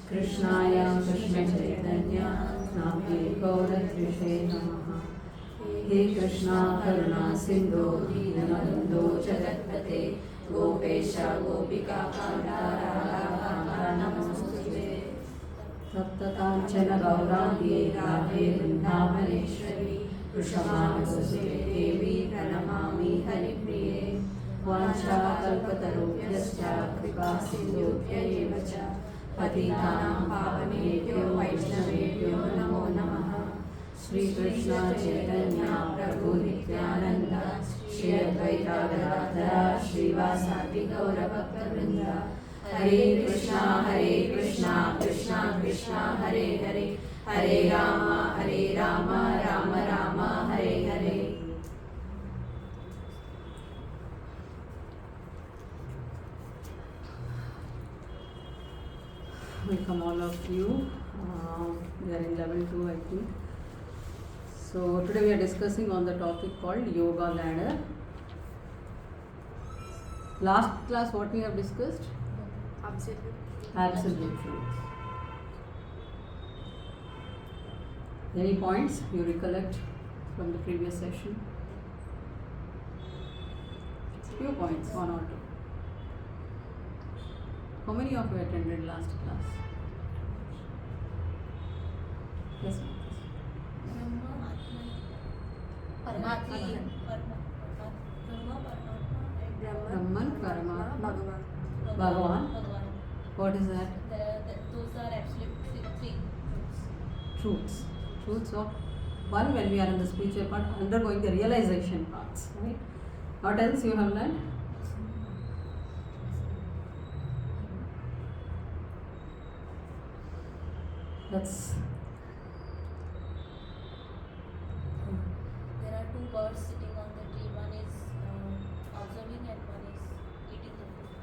कृष्णाय कृष्णचैतन्य नाम्ने गौरत्रिषे नमः। हे कृष्णा करुणा सिन्धो दीनबन्धो जगत्पते गोपेश गोपिकान्ता राधा नमोस्तुते। तप्तकाञ्चन गौराङ्गी राधे वृन्दावनेश्वरी वृषभानुसुते देवी प्रणमामि हरिप्रिये। वाञ्छाकल्पतरुभ्यश्च कृपासिन्धुभ्य एव च पतितानां पावनेभ्यो वैष्णवेभ्यो नमो नमः। श्रीकृष्ण चैतन्य प्रभु नित्यानन्द श्री अद्वैत गदाधर श्रीवासादि गौरभक्तवृन्द। हरे कृष्णा कृष्णा कृष्णा हरे हरे, हरे Ram Ram Ram Hare Hare. Welcome all of you. We are in level 2, I think. So today we are discussing on the topic called yoga ladder. Last class what we have discussed? Absolute truth. Any points you recollect from the previous session? Few points, one or two. How many of you attended last class? Yes, Brahman, Paramatma, Bhagavan. What is that? Those are absolute three Truths. Truths of one when we are in the spiritual part, undergoing the realization parts, right? What else you have learned? That's There are two birds sitting on the tree. One is observing and one is eating the fruit.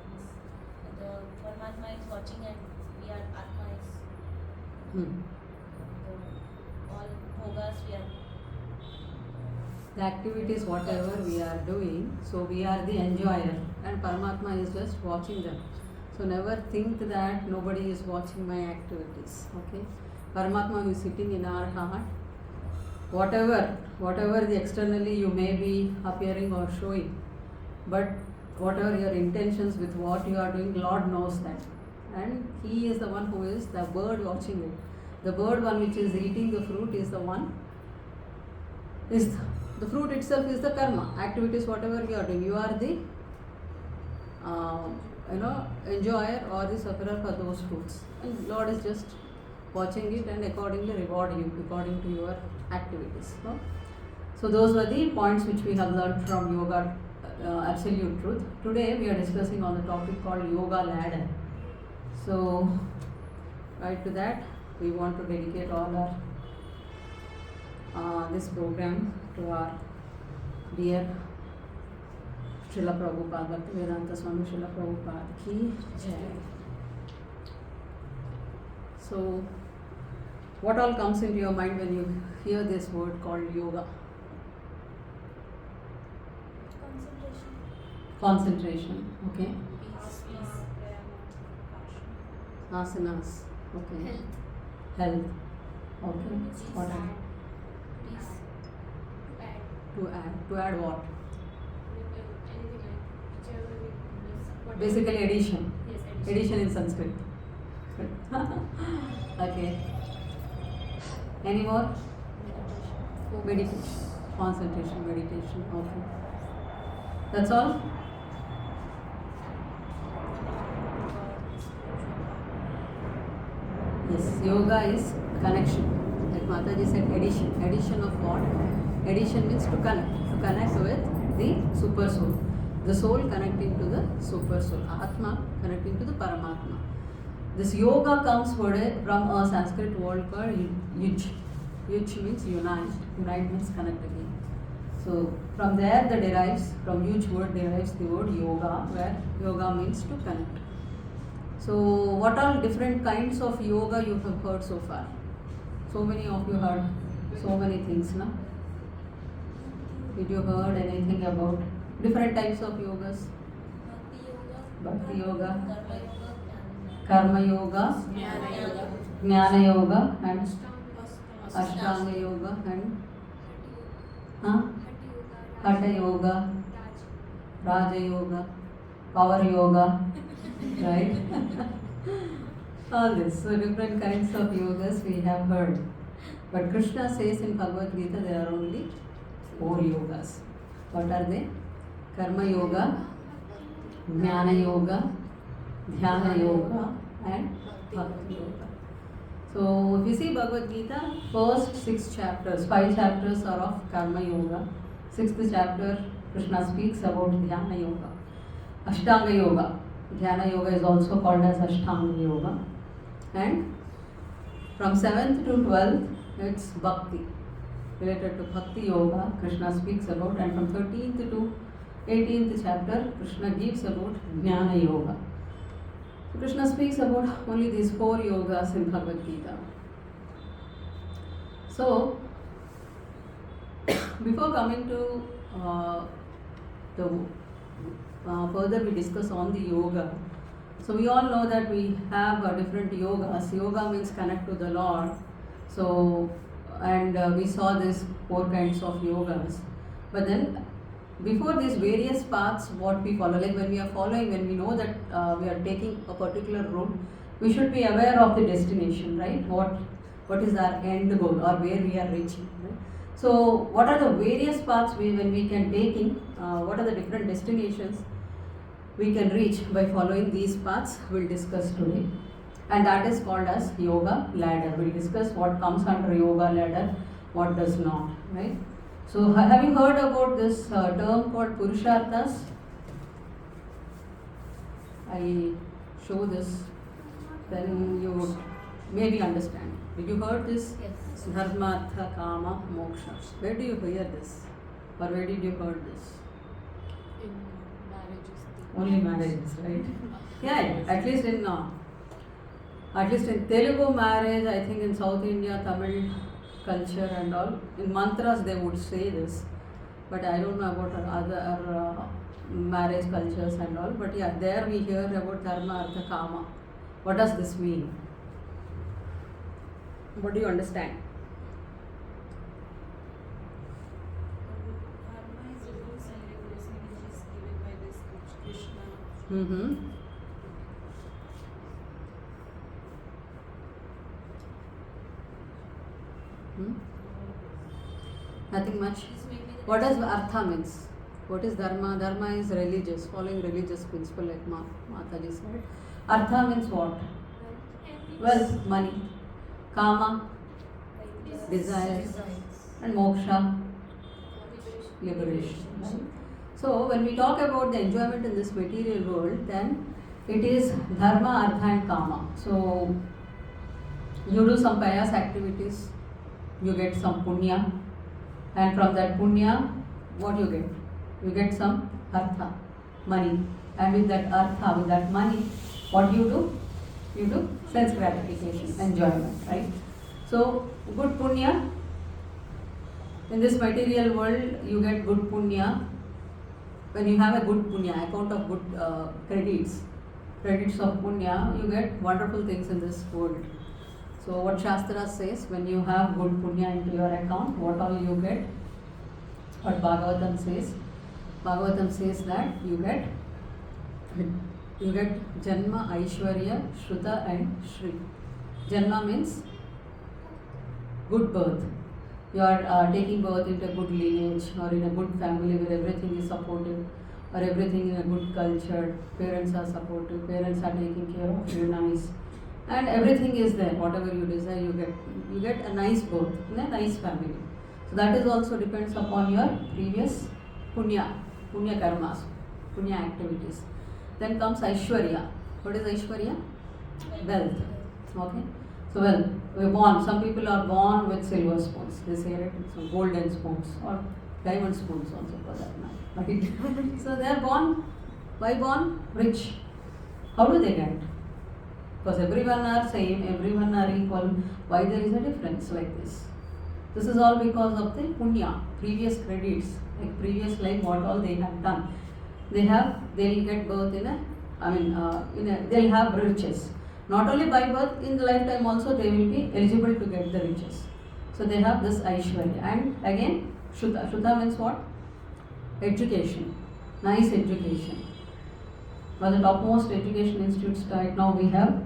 The Paramatma is watching and we are Atma is all bhogas we are. the activities whatever we are doing, so we are the enjoyer and Paramatma is just watching them. So never think that nobody is watching my activities, okay? Paramatma is sitting in our heart. Whatever the externally you may be appearing or showing, but whatever your intentions with what you are doing, Lord knows that. And He is the one who is the bird watching it. The bird one which is eating the fruit is the one, the fruit itself is the karma, activities whatever you are doing. You are the enjoyer or the sufferer for those fruits. And Lord is just watching it and accordingly reward you according to your activities. No? So those were the points which we have learned from yoga, absolute truth. Today we are discussing on the topic called yoga ladder. So right to that we want to dedicate all our this program to our dear Srila Prabhupada, Bhaktivedanta Swami Srila Prabhupada ki jai. So what all comes into your mind when you hear this word called yoga? Concentration, okay. Asanas, okay. Health, okay. What else? To add what? Basically addition. Yes, Addition in Sanskrit. Okay. Any more? Meditation. Concentration, meditation. Okay. That's all? Yes, yoga is connection. Like Mataji said, addition. Addition of what? Addition means to connect. To connect with the super soul. The soul connecting to the super soul. Atma connecting to the Paramatma. This yoga comes from a Sanskrit word called yuj. Yuj means unite. Unite means connect again. So from there from yuj word derives the word yoga, where yoga means to connect. So what all different kinds of yoga you have heard so far? So many of you heard so many things, no? Did you heard anything about different types of yogas? Bhakti yoga, karma yoga, Jnana Yoga and Ashtanga Yoga and Hatha Yoga, Raja Yoga, Power Yoga, right? All this. So different kinds of yogas we have heard. But Krishna says in Bhagavad Gita there are only 4 yogas. What are they? Karma Yoga, Jnana Yoga, Dhyana Yoga and Bhakti Yoga. So if you see Bhagavad Gita, first 6 chapters, 5 chapters are of Karma Yoga. 6th chapter Krishna speaks about Dhyana Yoga. Ashtanga Yoga. Dhyana Yoga is also called as Ashtanga Yoga. And from 7th to 12th it's Bhakti. Related to Bhakti Yoga, Krishna speaks about, and from 13th to 18th chapter, Krishna gives about Jnana Yoga. So Krishna speaks about only these 4 yogas in Bhagavad Gita. So, before coming to further we discuss on the yoga. So we all know that we have different yogas. Yoga means connect to the Lord. So, and we saw these 4 kinds of yogas. But then, before these various paths, what we follow, like when we are following, when we know that we are taking a particular route, we should be aware of the destination, right? What is our end goal or where we are reaching, right? So, what are the various paths when we can take in? What are the different destinations we can reach by following these paths? We'll discuss today. And that is called as yoga ladder. We'll discuss what comes under yoga ladder, what does not, right? So have you heard about this term called Purusharthas? I show this, then you would maybe understand. Did you heard this? Yes. Dharma, Artha, Kama, Moksha. Where do you hear this? Or where did you heard this? In marriages. Only marriages, right? Yeah, at least in Telugu marriage, I think in South India, Tamil culture and all, in mantras they would say this, but I don't know about other marriage cultures and all, but yeah, there we hear about Dharma, Artha, Kama. What does this mean? What do you understand? Dharma is a rules and regulation which is given by this Krishna. Mm-hmm. Nothing much. What does Artha means? What is Dharma? Dharma is religious, following religious principle like Mataji said. Artha means what? Wealth, money. Kama, desires. And Moksha, liberation. Right? So when we talk about the enjoyment in this material world, then it is Dharma, Artha and Kama. So you do some pious activities, you get some punya, and from that punya, what you get? You get some artha, money, and with that artha, with that money, what you do? You do sense gratification, enjoyment, right? So, good punya, in this material world, you get good punya. When you have a good punya, account of good credits of punya, you get wonderful things in this world. So what Shastra says, when you have good punya into your account, what all you get? What Bhagavatam says? Bhagavatam says that you get Janma, Aishwarya, Shruta and Shri. Janma means good birth. You are taking birth into a good lineage or in a good family where everything is supportive or everything in a good culture. Parents are supportive, parents are taking care of you nice. And everything is there, whatever you desire, you get a nice birth in a nice family. So that is also depends upon your previous punya karmas, punya activities. Then comes Aishwarya. What is Aishwarya? Wealth. Okay. So we're born. Some people are born with silver spoons. They say it. So golden spoons or diamond spoons also for that matter. Right? So they are born. Why born? Rich. How do they get? Because everyone are same, everyone are equal. Why there is a difference like this? This is all because of the punya, previous credits, like previous life, what all they have done. They'll get birth they'll have riches. Not only by birth, in the lifetime also they will be eligible to get the riches. So they have this Aishwarya. And again, Shruta. Shruta means what? Education. Nice education. One of the topmost education institutes right now we have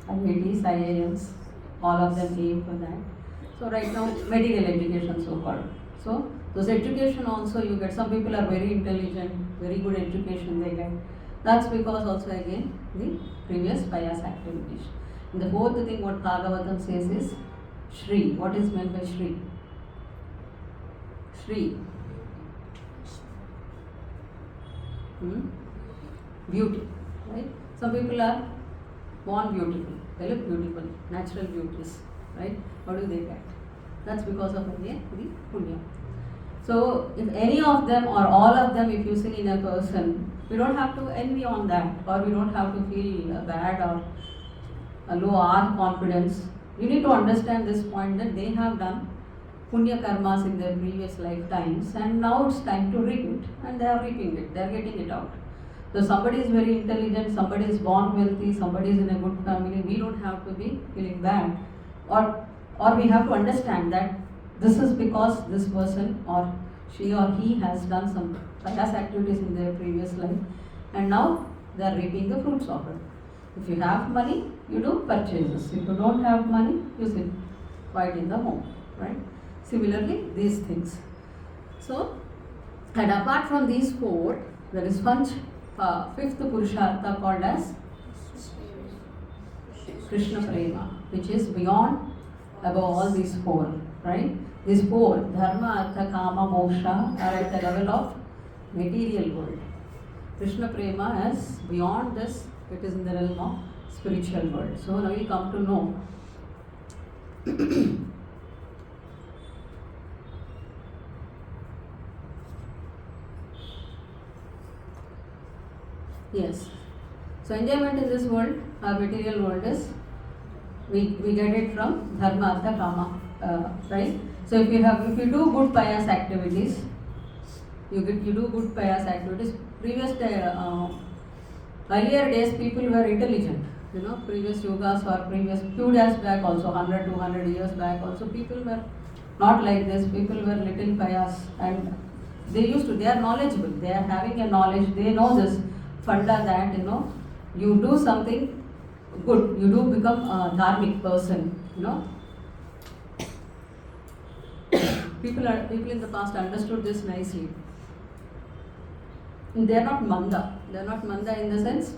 IITs, IIMs, all of them aim for that. So right now, medical education so called. So those education also you get. Some people are very intelligent, very good education they get. That's because also again the previous pious activities. And the fourth thing what Bhagavatam says is Shri. What is meant by Shri? Shri. Beauty. Right? Some people are born beautiful. They look beautiful. Natural beauties. Right? What do they get? That's because of again the punya. So if any of them or all of them, if you see in a person, we don't have to envy on that, or we don't have to feel bad or low our confidence. You need to understand this point that they have done punya karmas in their previous lifetimes, and now it's time to reap it, and they are reaping it. They are getting it out. So somebody is very intelligent, somebody is born wealthy, somebody is in a good family. We don't have to be feeling bad, or we have to understand that this is because this person or she or he has done some pious activities in their previous life, and now they are reaping the fruits of it. If you have money, you do purchases. If you don't have money, you sit quiet in the home, right? Similarly, these things. So, and apart from these four, there is one fifth Purushartha called as Krishna Prema, which is beyond, above all these four, right? These four, Dharma, Artha, Kama, Moksha, are at the level of material world. Krishna Prema is beyond this, it is in the realm of spiritual world. So now we come to know. Yes. So enjoyment in this world, our material world is, we get it from Dharma, Artha, Kama, right? So if you do good pious activities, you do good pious activities. Earlier days people were intelligent, previous yogas or previous few years back also, 100, 200 years back also, people were not like this. People were little pious, and they are knowledgeable, they are having a knowledge, they know this funda that, you do something good, you do become a dharmic person, People in the past understood this nicely. They are not manda. They are not manda in the sense,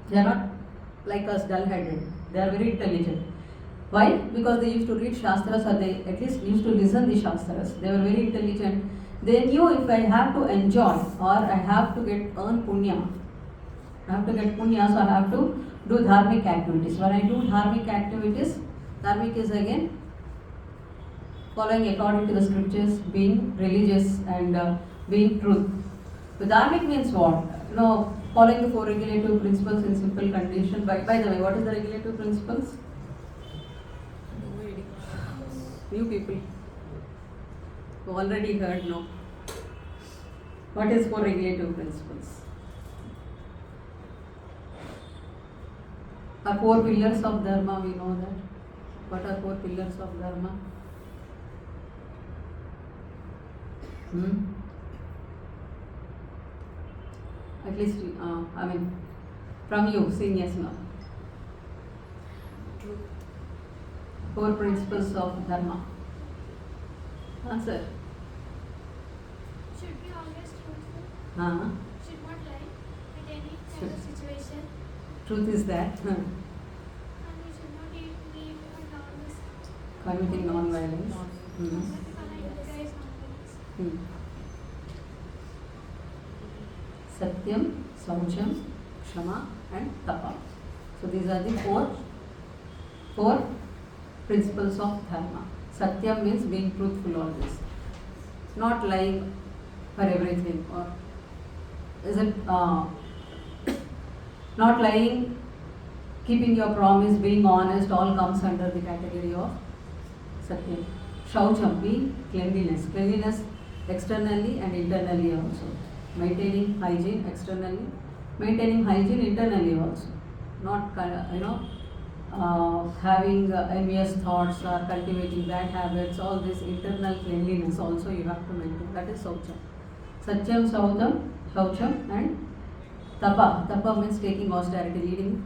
they are not like us dull-headed. They are very intelligent. Why? Because they used to read Shastras, or they at least used to listen the Shastras. They were very intelligent. They knew if I have to enjoy or I have to earn punya, so I have to do dharmic activities. When I do dharmic activities, dharmic is again following according to the scriptures, being religious and being truth. So dharmic means what? Following the four regulative principles in simple condition. By the way, what is the regulative principles? New people who already heard, no. What is four regulative principles? Are four pillars of dharma, we know that. What are four pillars of dharma? At least, from you, seniors now. Four principles of dharma. Answer. Should be always truthful. Should not lie at any kind of situation. Truth is that. And we should not eat meat or non-veg. Committing non-violence. And I encourage non-violence. Satyam, Saucham, Kshama and Tapa. So these are the four principles of dharma. Satyam means being truthful always. Not lying for everything, or is it not lying, keeping your promise, being honest, all comes under the category of Satyam. Shaucham, be cleanliness. Cleanliness externally and internally also. Maintaining hygiene externally, maintaining hygiene internally also. not having envious thoughts or cultivating bad habits, all this internal cleanliness also you have to maintain. That is Saucham. Satyam, Shaucham and Tapa. Tapa means taking austerity,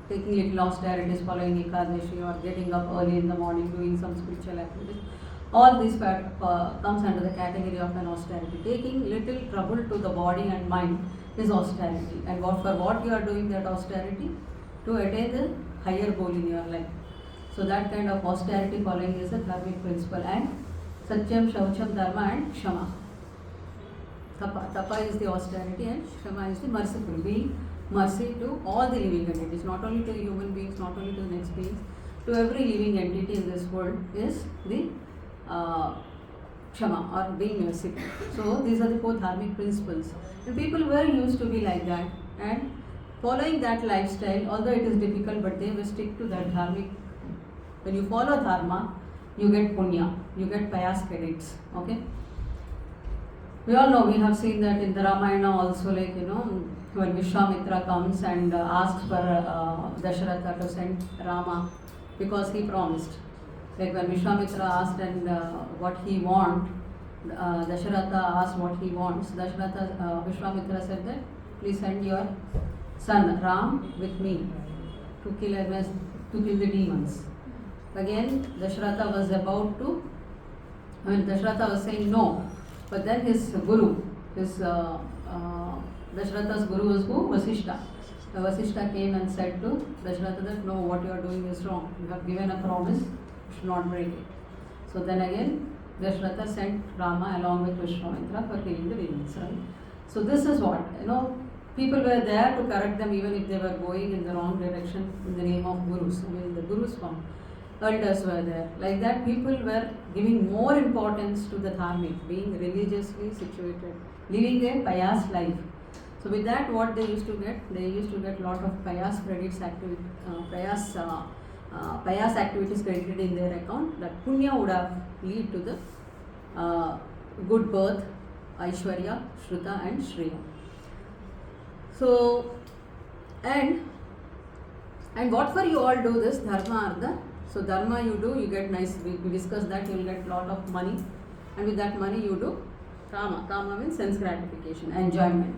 taking little austerities, following Ekadashi or getting up early in the morning, doing some spiritual activities. All this comes under the category of an austerity. Taking little trouble to the body and mind is austerity. And for what you are doing that austerity? To attain the higher goal in your life. So that kind of austerity following is a dharmic principle. And Satyam, Shaucham, Dharma and Shama. Tapa is the austerity and Shama is the merciful. Being mercy to all the living entities, not only to human beings, not only to the next beings, to every living entity in this world is the Shama or being merciful. So these are the four dharmic principles. And people were used to be like that and following that lifestyle, although it is difficult, but they will stick to that dharmic. When you follow dharma, you get punya, you get payas credits. Okay. We all know, we have seen that in the Ramayana also, like when Vishwamitra comes and asks for Dasharatha to send Rama because he promised. Like when Vishwamitra asked and what he wants, Dasharatha asked what he wants. Vishwamitra said that please send your son Ram with me to kill the demons. Again, Dasharatha was about to, Dasharatha was saying no, but then his guru, Dasharatha's guru was who? Vasishta. Vasishta came and said to Dasharatha that no, what you are doing is wrong. You have given a promise, you should not break it. So then again, Dasharatha sent Rama along with Vishwamitra for killing the demons. Right? So this is what, people were there to correct them even if they were going in the wrong direction in the name of gurus. In the gurus form, elders were there. Like that, people were giving more importance to the dharmic, being religiously situated, living a pious life. So with that, what they used to get? They used to get lot of pious credits, pious activities credited in their account. That punya would have lead to the good birth, Aishwarya, Shruta and Shriya. So, and what for you all do this? Dharma Artha. So dharma you do, you get nice, we discussed that you will get lot of money, and with that money you do kama. Kama means sense gratification, enjoyment.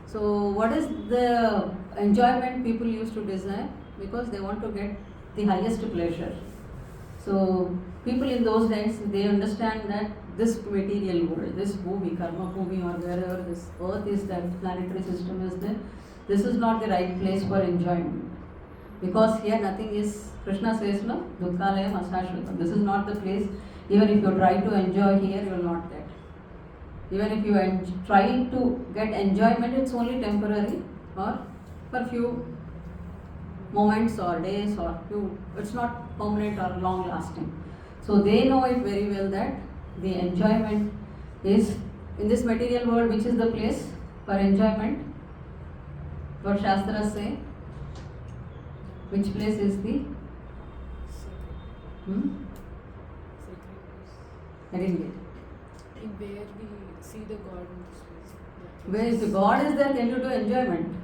So what is the enjoyment people used to desire? Because they want to get the highest pleasure. So people in those days, they understand that this material world, this bhumi, karma bhumi, or wherever this earth is, that planetary system is there, this is not the right place for enjoyment. Because here nothing is, Krishna says, no, dukkhalayam asashvatam. This is not the place. Even if you try to enjoy here, you will not get. Even if you try to get enjoyment, it's only temporary or for few moments or days or few, it's not permanent or long lasting. So they know it very well that the enjoyment is in this material world. Which is the place for enjoyment? What Shastras say? Which place is the? I didn't get. Where we see the God in this place. Where if the God is there, can you do enjoyment?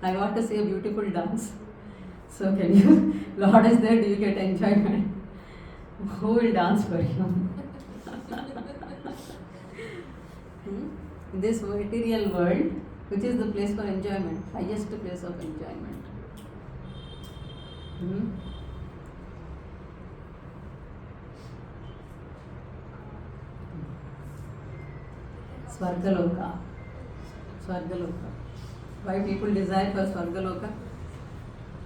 I want to see a beautiful dance. So can you? Lord is there, do you get enjoyment? Who will dance for you? In this material world, which is the place for enjoyment? Highest place of enjoyment. Swargaloka. Why people desire for Swargaloka?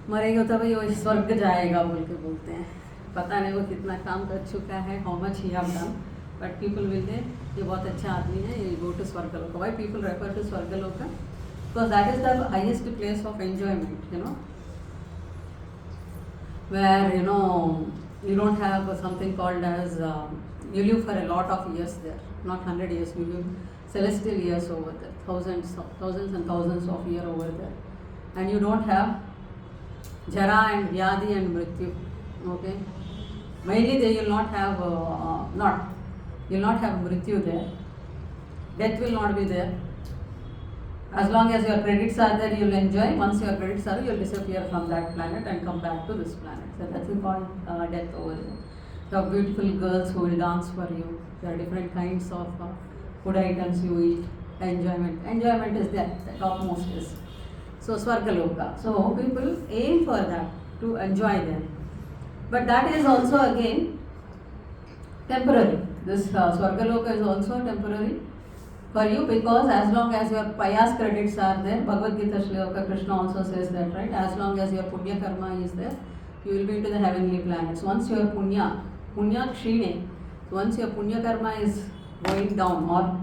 मरेगा तो भाई वो स्वर्ग जाएगा बोल के बोलते हैं. पता नहीं वो कितना काम कर चुका है, how much he have done, but people will say ये बहुत अच्छा आदमी है, ये go to Swargaloka. Why people refer to Swargaloka? Because that is the highest place of enjoyment, where you don't have something called as you live for a lot of years there, not 100 years, you live celestial years over there, thousands and thousands of years over there, and you don't have jara and vyadi and mrityu. Okay, mainly they will not have you'll not have mrityu there, death will not be there, As long as your credits are there, you'll enjoy. Once your credits are there, you'll disappear from that planet and come back to this planet. So that's called death over there. You have beautiful girls who will dance for you. There are different kinds of food items you eat. Enjoyment. Enjoyment is there. The topmost is. So Swargaloka. So people aim for that, to enjoy them. But that is also again temporary. This Swargaloka is also temporary for you, because as long as your payas credits are there, Bhagavad Gita Shloka Krishna also says that, right? As long as your punya karma is there, you will be into the heavenly planets. Once your punya kshine, once your punya karma is going down, or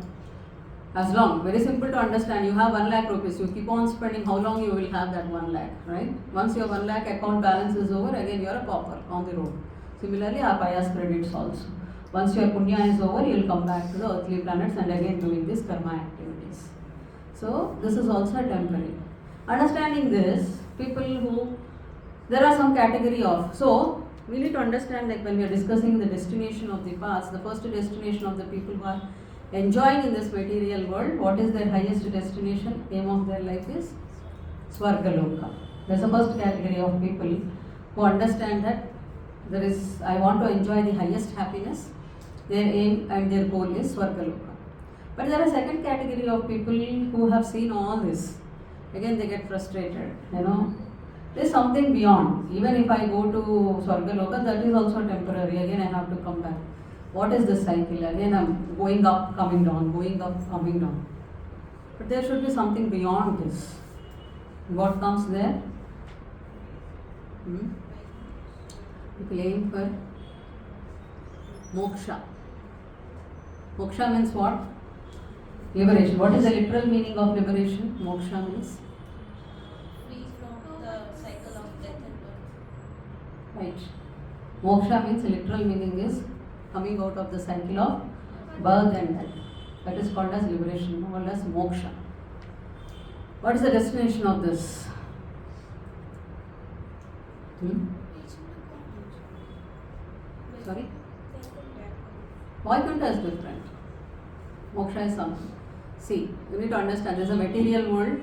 as long, very simple to understand, you have 1 lakh rupees, you keep on spending, how long you will have that 1 lakh, right? Once your 1 lakh account balance is over, again you are a pauper on the road. Similarly, our payas credits also. Once your punya is over, you will come back to the earthly planets and again doing these karma activities. So, this is also temporary. Understanding this, people who, there are some category of, so we need to understand, like when we are discussing the destination of the past, the first destination of the people who are enjoying in this material world, what is their highest destination, aim of their life is Swargaloka. That's the first category of people who understand that there is, I want to enjoy the highest happiness. Their aim and their goal is Swargaloka. But there are second category of people who have seen all this. Again they get frustrated, There is something beyond. Even if I go to Swargaloka, that is also temporary. Again I have to come back. What is this cycle? Again I'm going up, coming down, going up, coming down. But there should be something beyond this. What comes there? People aim for moksha. Moksha means what? Liberation. What is the literal meaning of liberation? Moksha means? Free from the cycle of death and birth. Right. Moksha means literal meaning is coming out of the cycle of birth and death. That is called as liberation, called as moksha. What is the destination of this? Sorry? Vaikuntha is different. Moksha is something. See, you need to understand, there is a material world.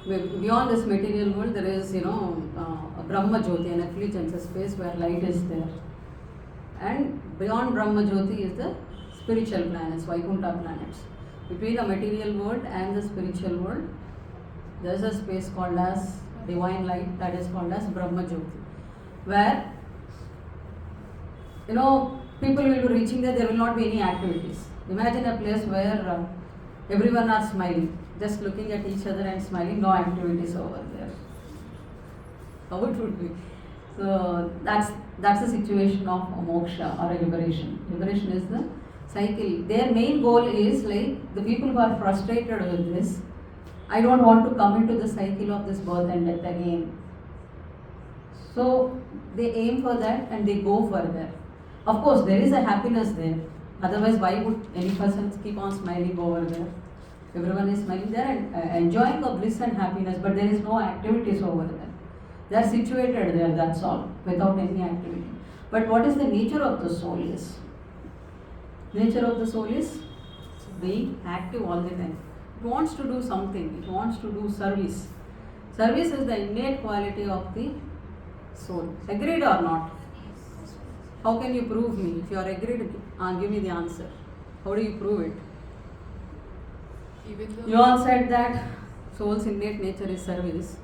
Beyond this material world, there is, a Brahma Jyoti, an effulgence, a space where light is there. And beyond Brahma Jyoti is the spiritual planets, Vaikuntha planets. Between the material world and the spiritual world, there is a space called as divine light, that is called as Brahma Jyoti. Where, people will be reaching there will not be any activities. Imagine a place where everyone are smiling, just looking at each other and smiling, no activities over there. How it would be? So that's the situation of a moksha or a liberation. Liberation is the cycle. Their main goal is like the people who are frustrated with this, I don't want to come into the cycle of this birth and death again. So they aim for that and they go for that. Of course, there is a happiness there. Otherwise, why would any person keep on smiling over there? Everyone is smiling there and enjoying the bliss and happiness, but there is no activities over there. They are situated there, that's all, without any activity. But what is the nature of the soul is? Nature of the soul is being active all the time. It wants to do something, it wants to do service. Service is the innate quality of the soul. Agreed or not? How can you prove me? If you are agreed, give me the answer. How do you prove it? Even though You all said that soul's innate nature is service.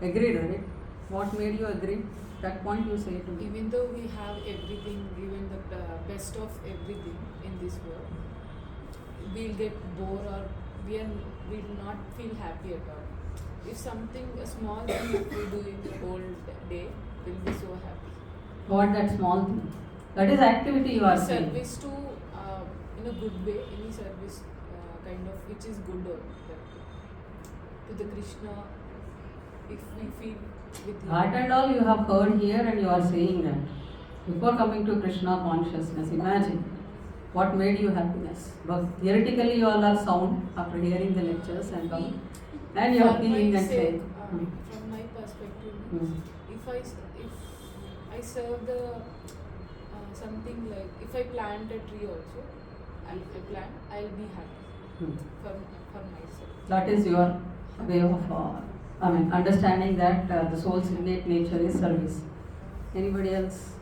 Agreed, right? What made you agree? That point you say to me. even though we have everything, given the best of everything in this world, we'll get bored or we'll not feel happy at all. If something, a small thing we do in the whole day, we'll be so happy. What that small thing? That is activity you are saying. Service to, in a good way, any service kind of which is good to the Krishna, if we feel with him. That and all you have heard here and you are saying that. Before coming to Krishna consciousness, imagine what made you happiness. But theoretically you all are sound after hearing the lectures and all. And you are For feeling my and sake, saying. from my perspective, if I serve the something like if I plant a tree also, I'll be happy. for myself. That is your way of, understanding that the soul's innate nature is service. Anybody else?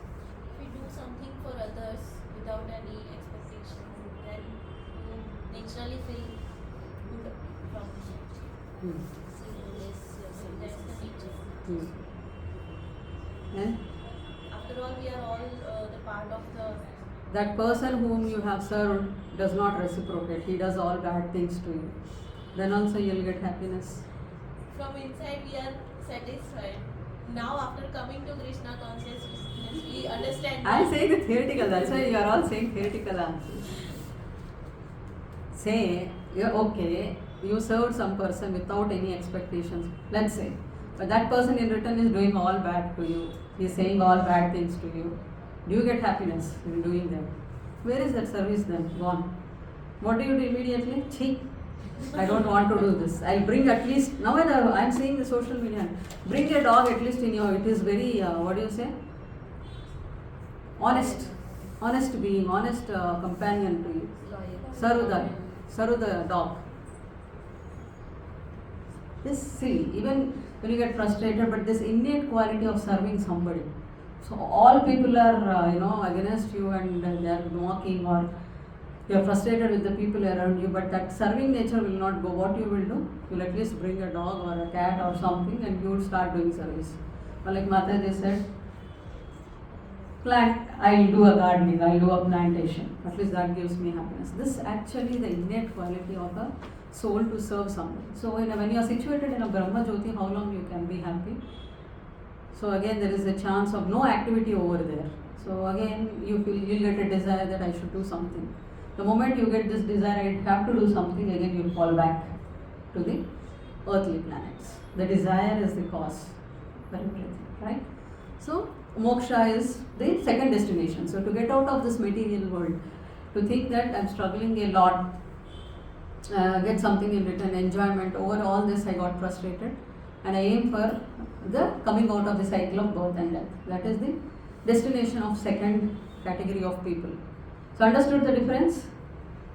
If we do something for others without any expectation, then you naturally feel good from Hmm. seeing this yourself. That's the nature. Hmm. And After all, we are all the part of the. that person whom you have served does not reciprocate. He does all bad things to you. Then also you'll get happiness. From inside, we are satisfied. Now, after coming to Krishna consciousness, we understand. I'm saying the theoretical, that's why you are all saying theoretical answers. Say, you're okay, you served some person without any expectations, let's say, but that person in return is doing all bad to you, he's saying all bad things to you. Do you get happiness in doing that? Where is that service then? Gone. What do you do immediately? Chhi, I don't want to do this. I'll bring at least, now I'm seeing the social media, bring a dog at least in your, it is very, what do you say? Honest being, honest companion to you. Serve the dog. This silly, even when you get frustrated, but this innate quality of serving somebody. So all people are, against you and they are mocking, or you are frustrated with the people around you, but that serving nature will not go. What you will do? You will at least bring a dog or a cat or something and you will start doing service. Or like Mataji said, I'll do a gardening, I'll do a plantation. At least that gives me happiness. This actually the innate quality of a soul to serve somebody. So when you are situated in a Brahma Jyoti, how long you can be happy? So again there is a chance of no activity over there. So again you'll get a desire that I should do something. The moment you get this desire, I have to do something, again you'll fall back to the earthly planets. The desire is the cause for everything, right? So moksha is the second destination. So to get out of this material world, to think that I'm struggling a lot, get something in return, enjoyment, over all this I got frustrated, and I aim for the coming out of the cycle of birth and death. That is the destination of second category of people. So understood the difference?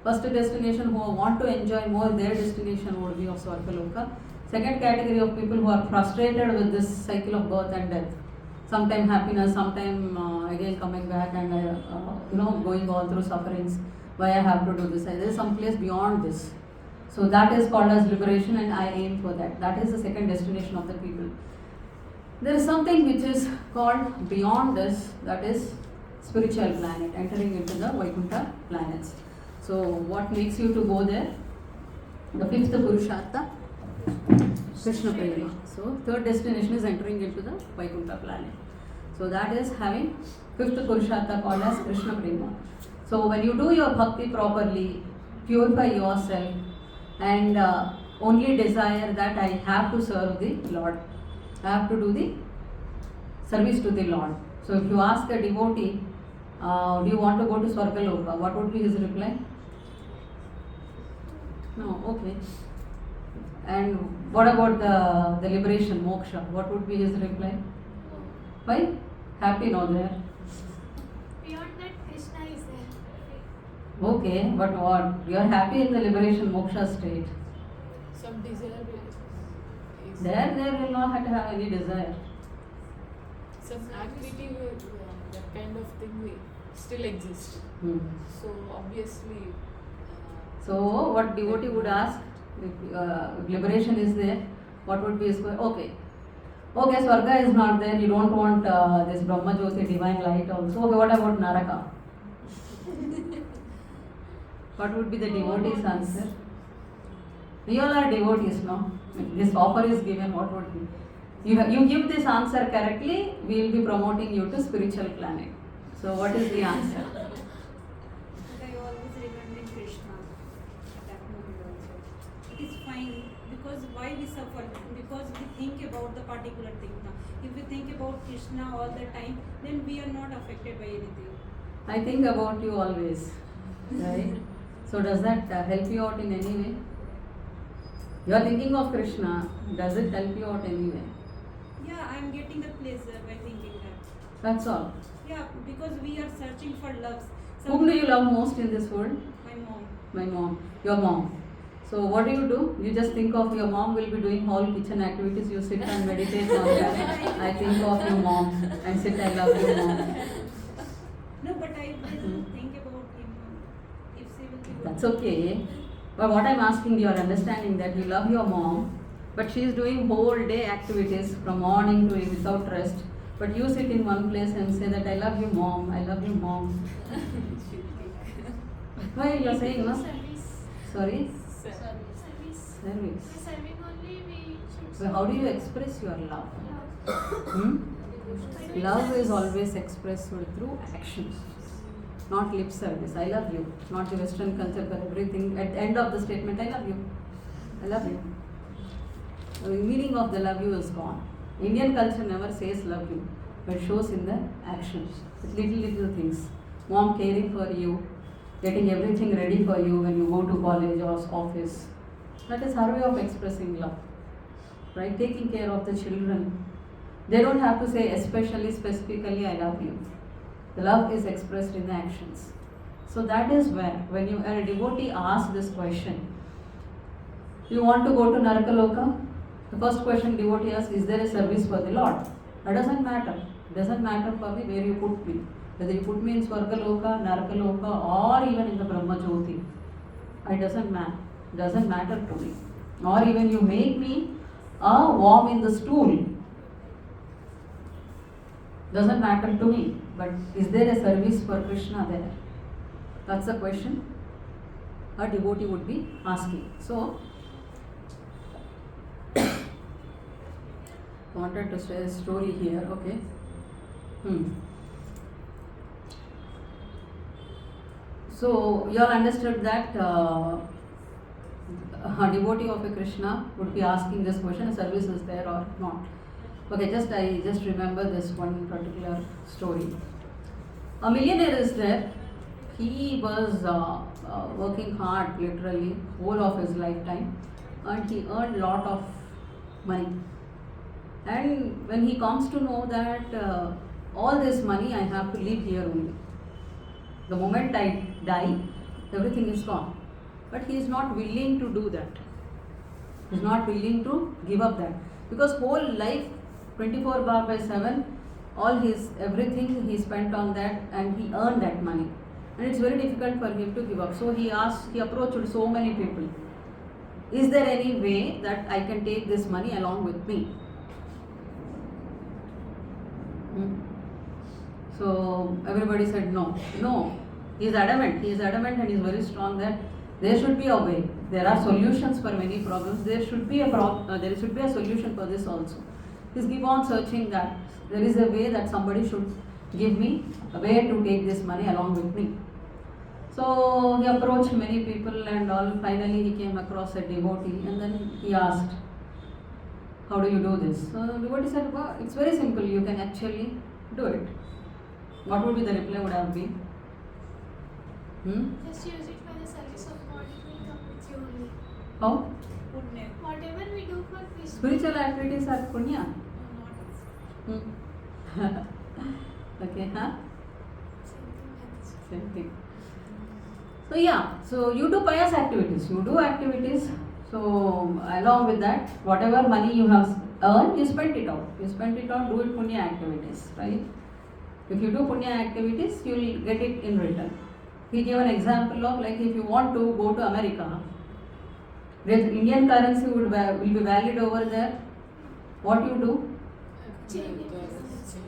First destination who want to enjoy more, their destination would be of Swargaloka. Second category of people who are frustrated with this cycle of birth and death. Sometime happiness, sometime again coming back and going all through sufferings. Why I have to do this? There is some place beyond this. So that is called as liberation, and I aim for that. That is the second destination of the people. There is something which is called beyond this, that is spiritual planet, entering into the Vaikuntha planets. So what makes you to go there? The fifth Purushartha, Krishna Prema. So third destination is entering into the Vaikuntha planet. So that is having fifth Purushartha called as Krishna Prema. So when you do your bhakti properly, purify yourself and only desire that I have to serve the Lord. I have to do the service to the Lord. So if you ask a devotee, do you want to go to Swargaloka? What would be his reply? No, okay. And what about the liberation, moksha? What would be his reply? Why? Happy no there. Beyond that, Krishna is there. Okay, but what? You are happy in the liberation moksha state. Some desire is There will not have to have any desire. some activity that kind of thing still exists. So obviously. So what devotee would ask, if liberation is there, what would be his question? Okay, Swarga is not there, you don't want this Brahma Jyoti, divine light also. Okay, what about Naraka? What would be the devotee's answer? We all are devotees, no? If this offer is given, what would be? You give this answer correctly, we will be promoting you to spiritual planet. So what is the answer? I always remember Krishna at that moment also. It is fine because why we suffer? Because we think about the particular thing now. If we think about Krishna all the time, then we are not affected by anything. I think about you always, right? So does that help you out in any way? You are thinking of Krishna, does it help you out anyway? Yeah, I am getting the pleasure by thinking that. That's all. Yeah, because we are searching for love. Whom do you love most in this world? My mom. My mom. Your mom. So what do? You just think of your mom will be doing all kitchen activities. You sit and meditate on that. I think of your mom and sit. I love you, mom. No, but I will think about if she will be. That's okay. But what I'm asking, you are understanding that you love your mom, but she is doing whole day activities from morning to without rest. But you sit in one place and say that I love you, mom. I love you, mom. Why you are saying no? Service. Sorry. Service. Service. Service. By serving only we should So how do you express your love? love. Hmm? By doing Love is service. always expressed through actions, not lip service. I love you, not the Western culture for everything. At the end of the statement, I love you. I love you. The meaning of the love you is gone. Indian culture never says love you, but shows in the actions, with little things. Mom caring for you, getting everything ready for you when you go to college or office. That is her way of expressing love, right? Taking care of the children. They don't have to say especially, specifically, I love you. The love is expressed in the actions. So that is where, when you are a devotee, ask this question. You want to go to Narakaloka? The first question devotee asks, is there a service for the Lord? That doesn't matter. It doesn't matter for me where you put me. Whether you put me in Swargaloka, Narakaloka, or even in the Brahma Jyoti. It doesn't matter. Doesn't matter to me. Or even you make me a worm in the stool. Doesn't matter to me. But is there a service for Krishna there? That's the question a devotee would be asking. So, wanted to share a story here, okay? So, you all understood that a devotee of a Krishna would be asking this question, a service is there or not? Okay, I just remember this one particular story. A millionaire is there. He was working hard, literally, whole of his lifetime, and he earned lot of money. And when he comes to know that all this money I have to live here only. The moment I die, everything is gone. But he is not willing to do that. He is not willing to give up that. Because whole life, 24/7, all his everything he spent on that and he earned that money. And it's very difficult for him to give up. So he approached so many people. Is there any way that I can take this money along with me? So everybody said no. No. He is adamant and he is very strong that there should be a way. There are solutions for many problems. There should be a solution for this also. Please keep on searching that there is a way that somebody should give me a way to take this money along with me. So he approached many people and all. Finally he came across a devotee and then he asked, how do you do this? So the devotee said, well, it's very simple. You can actually do it. What would be the reply would have been? Just use it for the service of God, it will come with you only. How? Punya. Whatever we do for Krishna. Spiritual activities are punya. Not Okay, huh? Same thing. Same thing. So you do pious activities. You do activities. So along with that, whatever money you have earned, you spend it out. Do it punya activities, right? If you do punya activities, you will get it in return. He gave an example of like if you want to go to America, the Indian currency will be valid over there. What you do?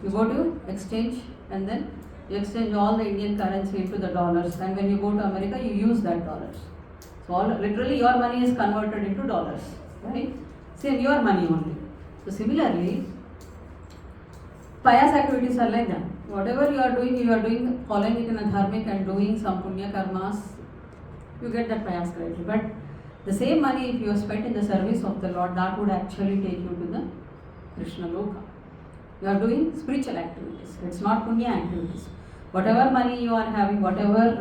You go to exchange and then you exchange all the Indian currency into the dollars, and when you go to America, you use that dollars. So literally your money is converted into dollars, right? Same, your money only. So similarly, pious activities are like that. Whatever you are doing, following it in a dharmic and doing some punya karmas, you get that pious credit. But the same money, if you are spent in the service of the Lord, that would actually take you to the Krishna Loka. You are doing spiritual activities. It's not punya activities. Whatever money you are having, whatever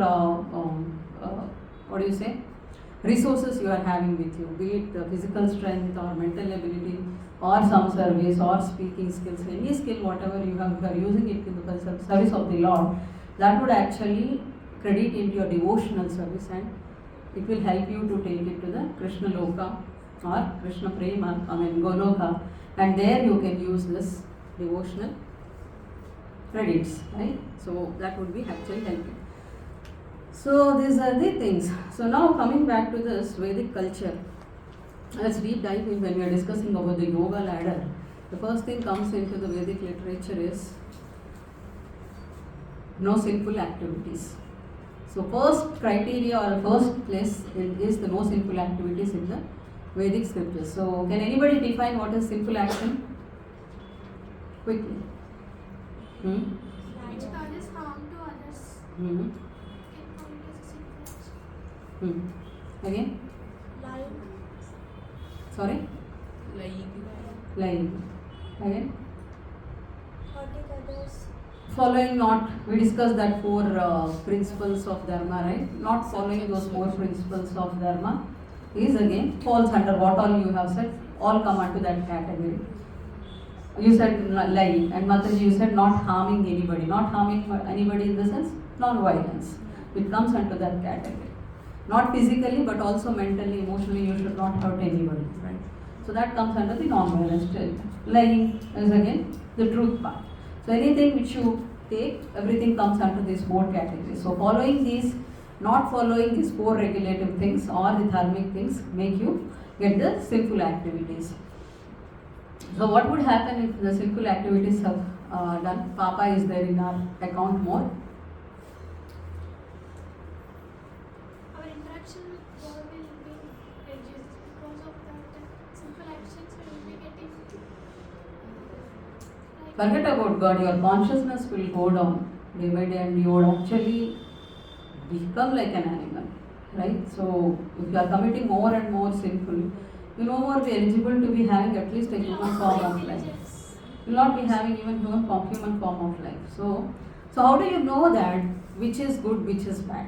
resources you are having with you, be it physical strength or mental ability or some service or speaking skills, any skill, whatever you are using it in the service of the Lord, that would actually credit into your devotional service and it will help you to take it to the Krishna Loka or Krishna Prema, Goloka, and there you can use this devotional credits, right? So that would be actually helping. So these are the things. So now coming back to this Vedic culture, let's deep dive in when we are discussing about the yoga ladder. The first thing comes into the Vedic literature is no sinful activities. So first criteria or first place is the no sinful activities in the Vedic scriptures. So can anybody define what is sinful action? Quickly. Which causes harm to others Hmm. can count as a sinful action. Again? Lying, Sorry? Lying. Again? hurting others, Following not, we discussed that four principles of dharma, right? Not following those four principles of dharma is again falls under what all you have said, all come under that category. You said lying, and Mataji, you said not harming anybody. Not harming anybody in the sense non-violence. It comes under that category. Not physically, but also mentally, emotionally, you should not hurt anybody, right? So that comes under the non-violence still. Lying is again the truth part. So anything which you take, everything comes under these four categories. So following these, not following these four regulative things or the dharmic things make you get the sinful activities. So what would happen if the sinful activities have done? Papa is there in our account more. our interaction with God will be reduced because of that simple actions will be getting Forget about God, your consciousness will go down day by day and you would actually become like an animal, right? So if you are committing more and more sinful, you no more be eligible to be having at least a human form of life. You will not be having even human form of life. So how do you know that which is good, which is bad?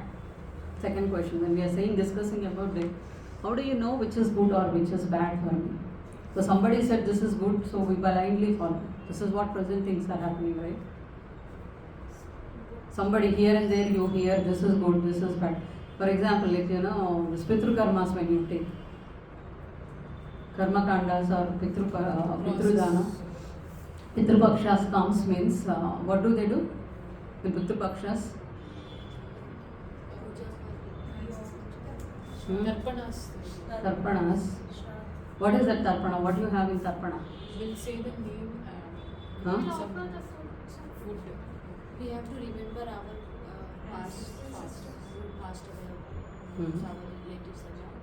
Second question, when we are discussing about it, how do you know which is good or which is bad for me? So somebody said this is good, so we blindly follow. This is what present things are happening, right? Somebody here and there you hear this is good, this is bad. For example, if you know the Pitru karmas when you take karma kandas or Pitrudana, Pitru Pakshas comes means what do they do? In Pitru Pakshas? Tarpanas. Tarpanas. What is that tarpana? What do you have in tarpana? We'll say the name Huh? and we some offer the food. food. We have to remember our past who passed away, Hmm. our relatives and all.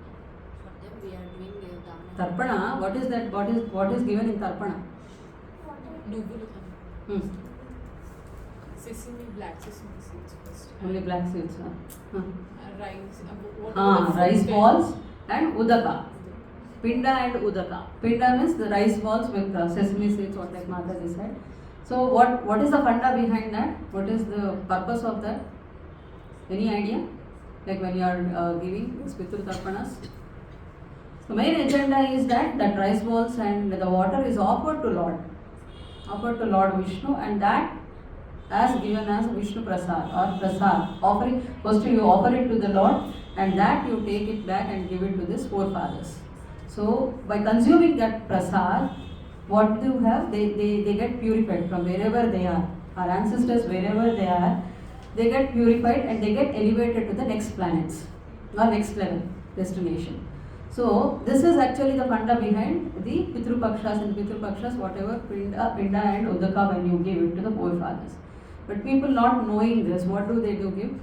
For them, we are doing dana. Tarpana, what is that? What is given in tarpana? Nubulu. Hmm. Sesame, black sesame seeds first. Only black seeds. Huh? Rice. What Rice balls and udaka. Pinda and udaka. Pinda means the rice balls with sesame seeds, what like Mataji said. So what is the funda behind that? What is the purpose of that? Any idea? Like when you are giving these Pitru Tarpanas? The main agenda is that rice balls and the water is offered to Lord Vishnu, and that as given as Vishnu Prasad or Prasad. First you offer it to the Lord, and that you take it back and give it to these forefathers. So by consuming that prasad, what do you have? They get purified from wherever they are. Our ancestors, wherever they are, they get purified and they get elevated to the next planets or next level destination. So this is actually the funda behind the Pitru Pakshas and Pitru Pakshas, whatever Pinda and Udaka when you give it to the forefathers. But people not knowing this, what do they do give?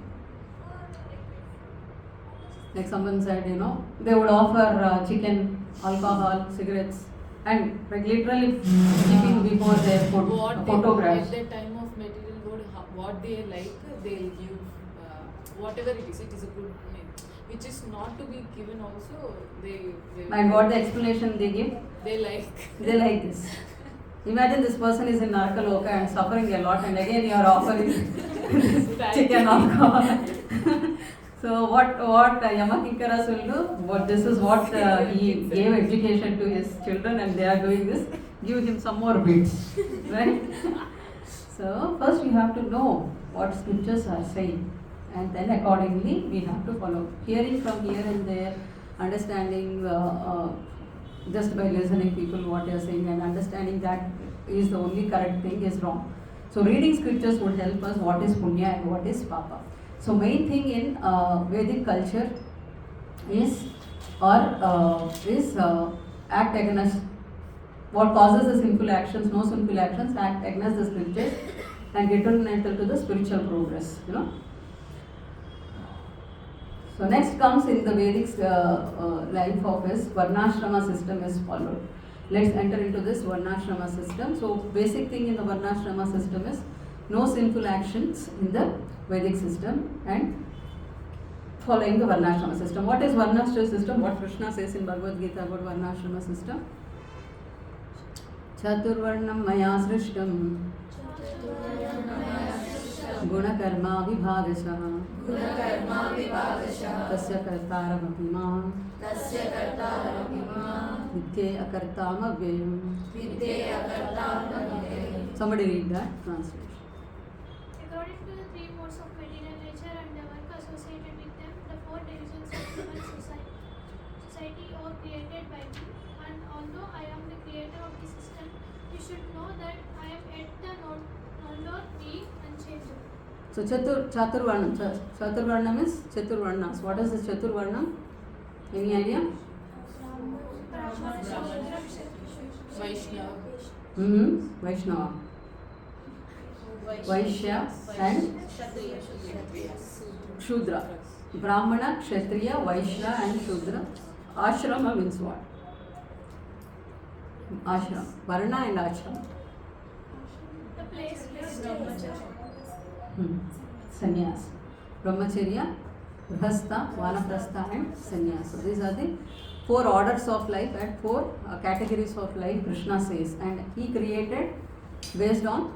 Like someone said, they would offer chicken, alcohol, cigarettes, and like literally keeping before their photographs. At the time of material world, what they like, they'll give whatever it is. It is a good name, which is not to be given. Also, they And what the explanation they give? they like. They like this. Imagine this person is in Narkaloka and suffering a lot, and again you are offering chicken, alcohol. So what Yamakinkaras will do? This is what he gave education to his children, and they are doing this. Give him some more bits, right? So first you have to know what scriptures are saying. and then accordingly we have to follow. Hearing from here and there, understanding just by listening people what they are saying and understanding that is the only correct thing is wrong. So reading scriptures would help us what is punya and what is papa. So main thing in Vedic culture is act against what causes the sinful actions, no sinful actions, act against the scriptures and detrimental to the spiritual progress, you know. So next comes in the Vedic life of his Varnashrama system is followed. Let's enter into this Varnashrama system. So basic thing in the Varnashrama system is no sinful actions in the Vedic system and following the Varnashrama system. What is Varnashrama system? What Krishna says in Bhagavad Gita about Varnashrama system? Chaturvarnam maya srishtam गुणकर्मा विभागशः तस्य कर्तारमपि मां विद्ये अकर्ताम् अव्ययम्. Somebody read that translation. According to the three modes of material nature and the work associated with them, the four divisions of human society are created by me. And although I am the creator of the system, you should know that I am at the nor be unchangeable. So Chaturvarnam is Chaturvarnas. What is the Chaturvarnam? Any idea? Vaishnav. Vaishnava. Vaishya and Shudra. Brahmana, Kshatriya, Vaishya and Shudra. Ashrama means what? Ashram. Varna and ashram. The place where Sannyas. Brahmacharya, Grihastha, Vanaprastha and Sannyas. So these are the four orders of life and four categories of life Krishna says, and he created based on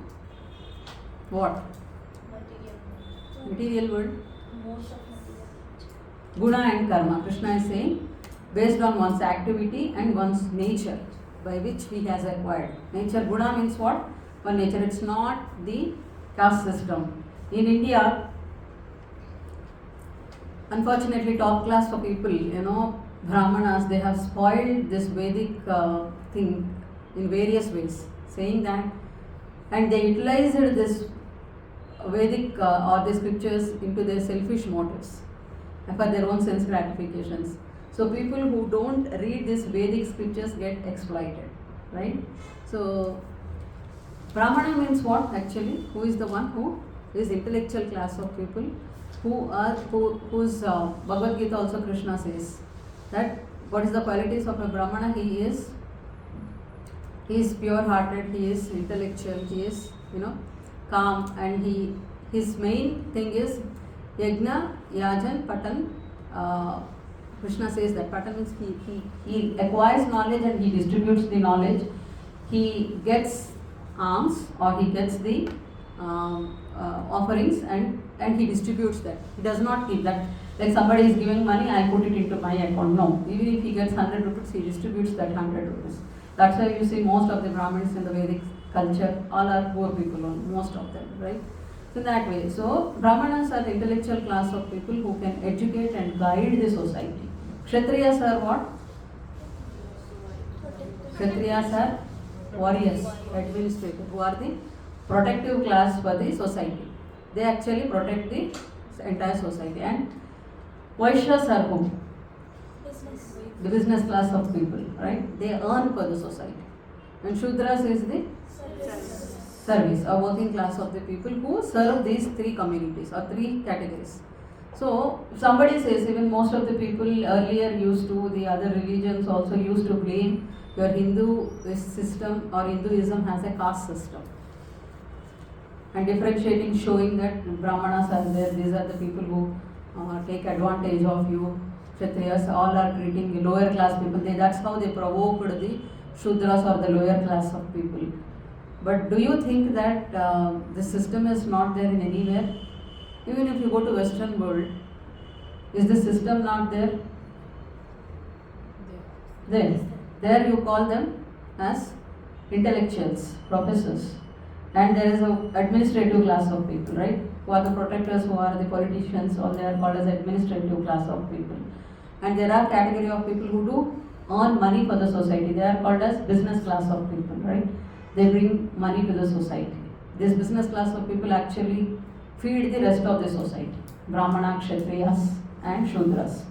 what? Material world. Guna and karma. Krishna is saying based on one's activity and one's nature by which he has acquired. Nature, guna means what? One nature. It's not the caste system. In India, unfortunately, top class of people, you know, Brahmanas, they have spoiled this Vedic thing in various ways, saying that, and they utilized this Vedic or the scriptures into their selfish motives and for their own sense gratifications. So people who don't read these Vedic scriptures get exploited, right? So Brahmana means what actually? Who is the one who is intellectual class of people whose Bhagavad Gita also Krishna says that what is the qualities of a Brahmana? He is pure hearted, he is intellectual, he is, you know, calm, and his main thing is Yajna, Yajan, Patan. Krishna says that Patan means he acquires knowledge and he distributes the knowledge. He gets alms or he gets the offerings and he distributes that. He does not keep that. Like somebody is giving money, I'll put it into my account. No. Even if he gets 100 rupees, he distributes that 100 rupees. That's why you see most of the Brahmins in the Vedic culture, all are poor people, most of them, right? So in that way. So Brahmanas are the intellectual class of people who can educate and guide the society. Kshatriyas are what? Kshatriyas are warriors, administrators, who are the protective class for the society. They actually protect the entire society. And Vaishyas are who? The business class of people, right? They earn for the society. And Shudras is the service, a working class of the people who serve these three communities or three categories. So somebody says, even most of the people earlier used to, the other religions also used to blame your Hindu system or Hinduism has a caste system. And differentiating, showing that Brahmanas are there, these are the people who take advantage of you. Kshatriyas, all are treating the lower class people. That's how they provoked the Shudras or the lower class of people. But do you think that this system is not there in anywhere? Even if you go to Western world, is the system not there? There you call them as intellectuals, professors. and there is a administrative class of people, right? Who are the protectors, who are the politicians, or they are called as administrative class of people. And there are category of people who do earn money for the society. They are called as business class of people, right? They bring money to the society. This business class of people actually feed the rest of the society. Brahmana, Kshatriyas and Shudras.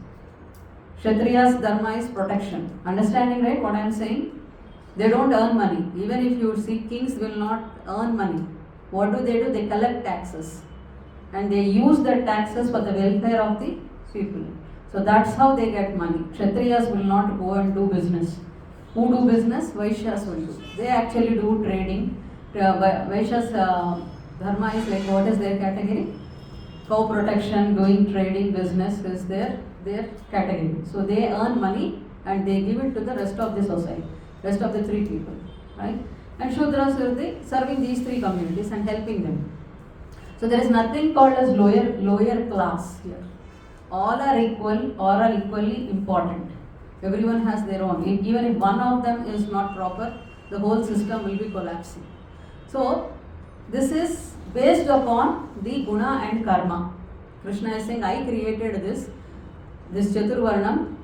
Kshatriyas dharma is protection. Understanding, right, what I am saying? They don't earn money. Even if you see, kings will not earn money. What do? They collect taxes. And they use the taxes for the welfare of the people. So that's how they get money. Kshatriyas will not go and do business. Who do business? Vaishyas will do. They actually do trading. Vaishyas dharma is like, what is their category? Cow protection, doing trading, business is their category. So they earn money and they give it to the rest of the society, rest of the three people, right? And Shudras are serving these three communities and helping them. So there is nothing called as lower class here. All are equal or are equally important. Everyone has their own. Even if one of them is not proper, the whole system will be collapsing. So this is based upon the guna and karma. Krishna is saying, I created this Chaturvarnam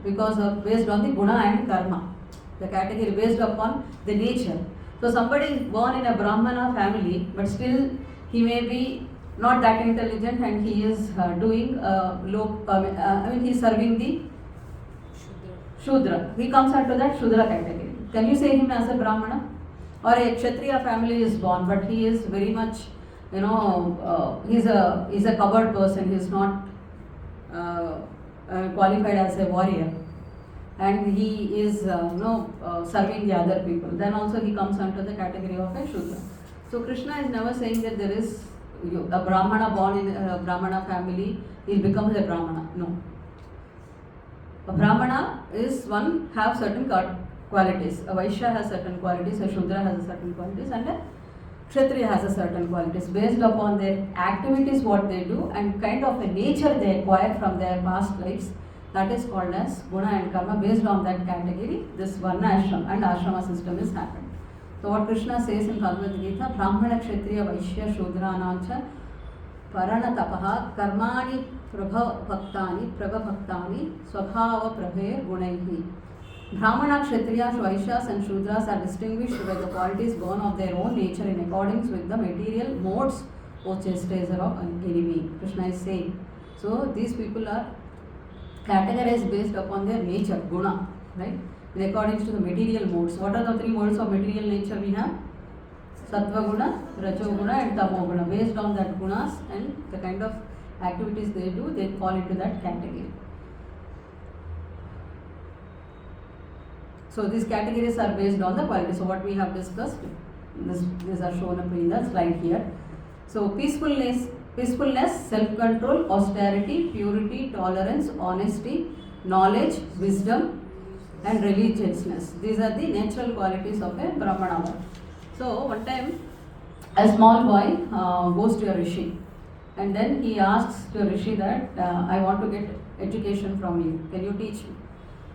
based on the guna and karma. The category based upon the nature. So somebody is born in a Brahmana family, but still he may be not that intelligent and he is doing he is serving the Shudra. He comes under that Shudra category. Can you say him as a Brahmana? Or a Kshatriya family is born, but he is very much, he's a covered person. He is not qualified as a warrior, and he is serving the other people. Then also he comes under the category of a Shudra. So Krishna is never saying that there is a Brahmana born in a Brahmana family, he becomes a Brahmana. No. A Brahmana is one have certain qualities. A Vaishya has certain qualities, a Shudra has a certain qualities, and a Kshatriya has a certain qualities. Based upon their activities, what they do, and kind of a nature they acquire from their past lives, that is called as guna and karma. Based on that category, this varna ashram and ashrama system is happened. So what Krishna says in Bhagavad Gita, Brahmana, Kshatriya, Vaishya, Shudra, Anancha, Parana tapaha, karmani, prabhapaktani, swabhava prabhe gunaihi. Brahmana, Kshatriyas, Vaishyas and Shudras are distinguished by the qualities born of their own nature in accordance with the material modes or chastiser of an enemy. Krishna is saying. So these people are categorized based upon their nature, guna, right? In accordance to the material modes. What are the three modes of material nature we have? Sattva guna, Rajo guna and Tamo guna. Based on that gunas and the kind of activities they do, they fall into that category. So these categories are based on the quality. So what we have discussed, these are shown up in the slide here. So peacefulness, self-control, austerity, purity, tolerance, honesty, knowledge, wisdom, and religiousness. These are the natural qualities of a Brahmana. So one time a small boy goes to a rishi, and then he asks to rishi that I want to get education from you. Can you teach me?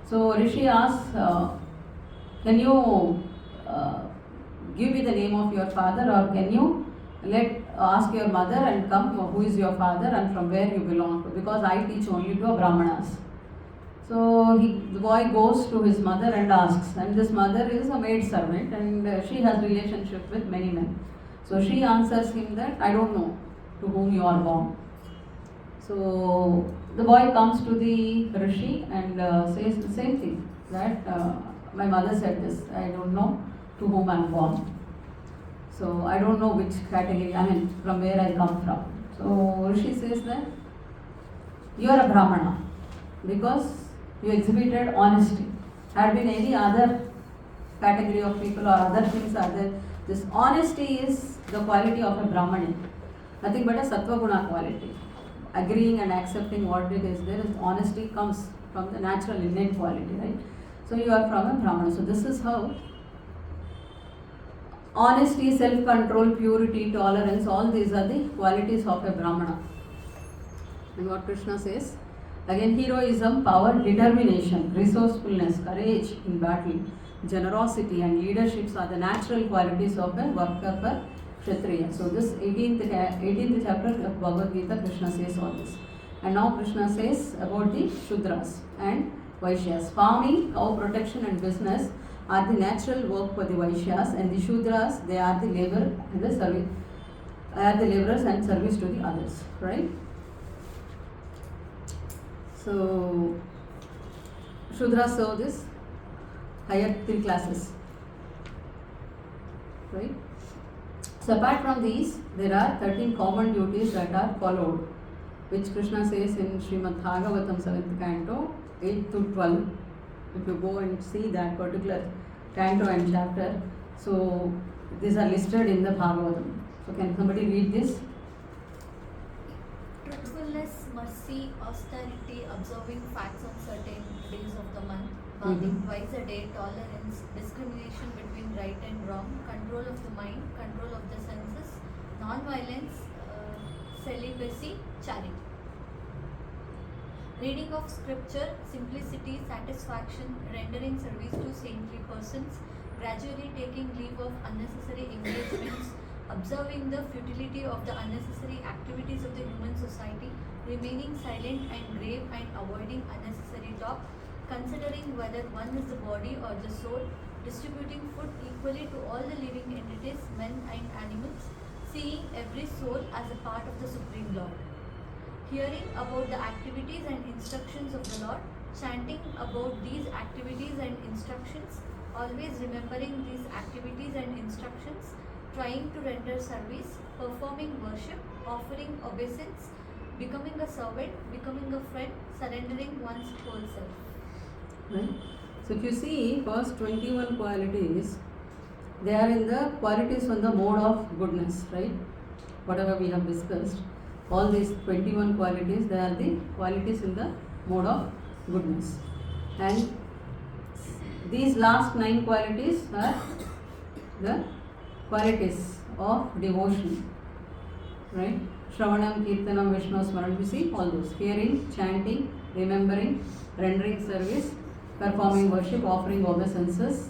So rishi asks, can you give me the name of your father, or can you ask your mother and come who is your father and from where you belong to, because I teach only to a Brahmanas. So the boy goes to his mother and asks, and this mother is a maid servant and she has relationship with many men. So she answers him that I don't know to whom you are born. So the boy comes to the rishi and says the same thing, that my mother said this, I don't know to whom I am born. So I don't know which category, from where I come from. So rishi says that you are a Brahmana because you exhibited honesty. Had been any other category of people or other things are there, this honesty is the quality of a Brahmani. Nothing but a Sattva Guna quality. Agreeing and accepting what it is there, is honesty comes from the natural innate quality, right? So you are from a Brahmana. So this is how honesty, self-control, purity, tolerance, all these are the qualities of a Brahmana. And what Krishna says, again, heroism, power, determination, resourcefulness, courage in battle, generosity and leaderships are the natural qualities of a worker for Kshatriya. So this 18th chapter of Bhagavad Gita, Krishna says all this. And now Krishna says about the Shudras and Vaishyas. Farming, cow protection and business are the natural work for the Vaishyas, and the Shudras, they are the labor and the service, are the laborers and service to the others, right? So Shudras serve this higher 3 classes, right? So apart from these, there are 13 common duties that are followed, which Krishna says in Srimad Bhagavatam 7th canto 8 to 12. If you go and see that particular canto and chapter, so these are listed in the Bhagavatam. So can somebody read this? Truthfulness, mercy, austerity, observing facts on certain days of the month, bathing twice a day, tolerance, discrimination between right and wrong, control of the mind, control of the senses, non-violence, celibacy, charity. Reading of scripture, simplicity, satisfaction, rendering service to saintly persons, gradually taking leave of unnecessary engagements, observing the futility of the unnecessary activities of the human society, remaining silent and grave and avoiding unnecessary talk, considering whether one is the body or the soul, distributing food equally to all the living entities, men and animals, seeing every soul as a part of the Supreme Lord. Hearing about the activities and instructions of the Lord, chanting about these activities and instructions, always remembering these activities and instructions, trying to render service, performing worship, offering obeisance, becoming a servant, becoming a friend, surrendering one's whole self. Right? So if you see first 21 qualities, they are in the qualities on the mode of goodness, right? Whatever we have discussed, all these 21 qualities, they are the qualities in the mode of goodness. And these last 9 qualities are the qualities of devotion, right? Shravanam, Kirtanam, Vishnu Smaran, you see all those. Hearing, chanting, remembering, rendering service, performing worship, offering obeisances,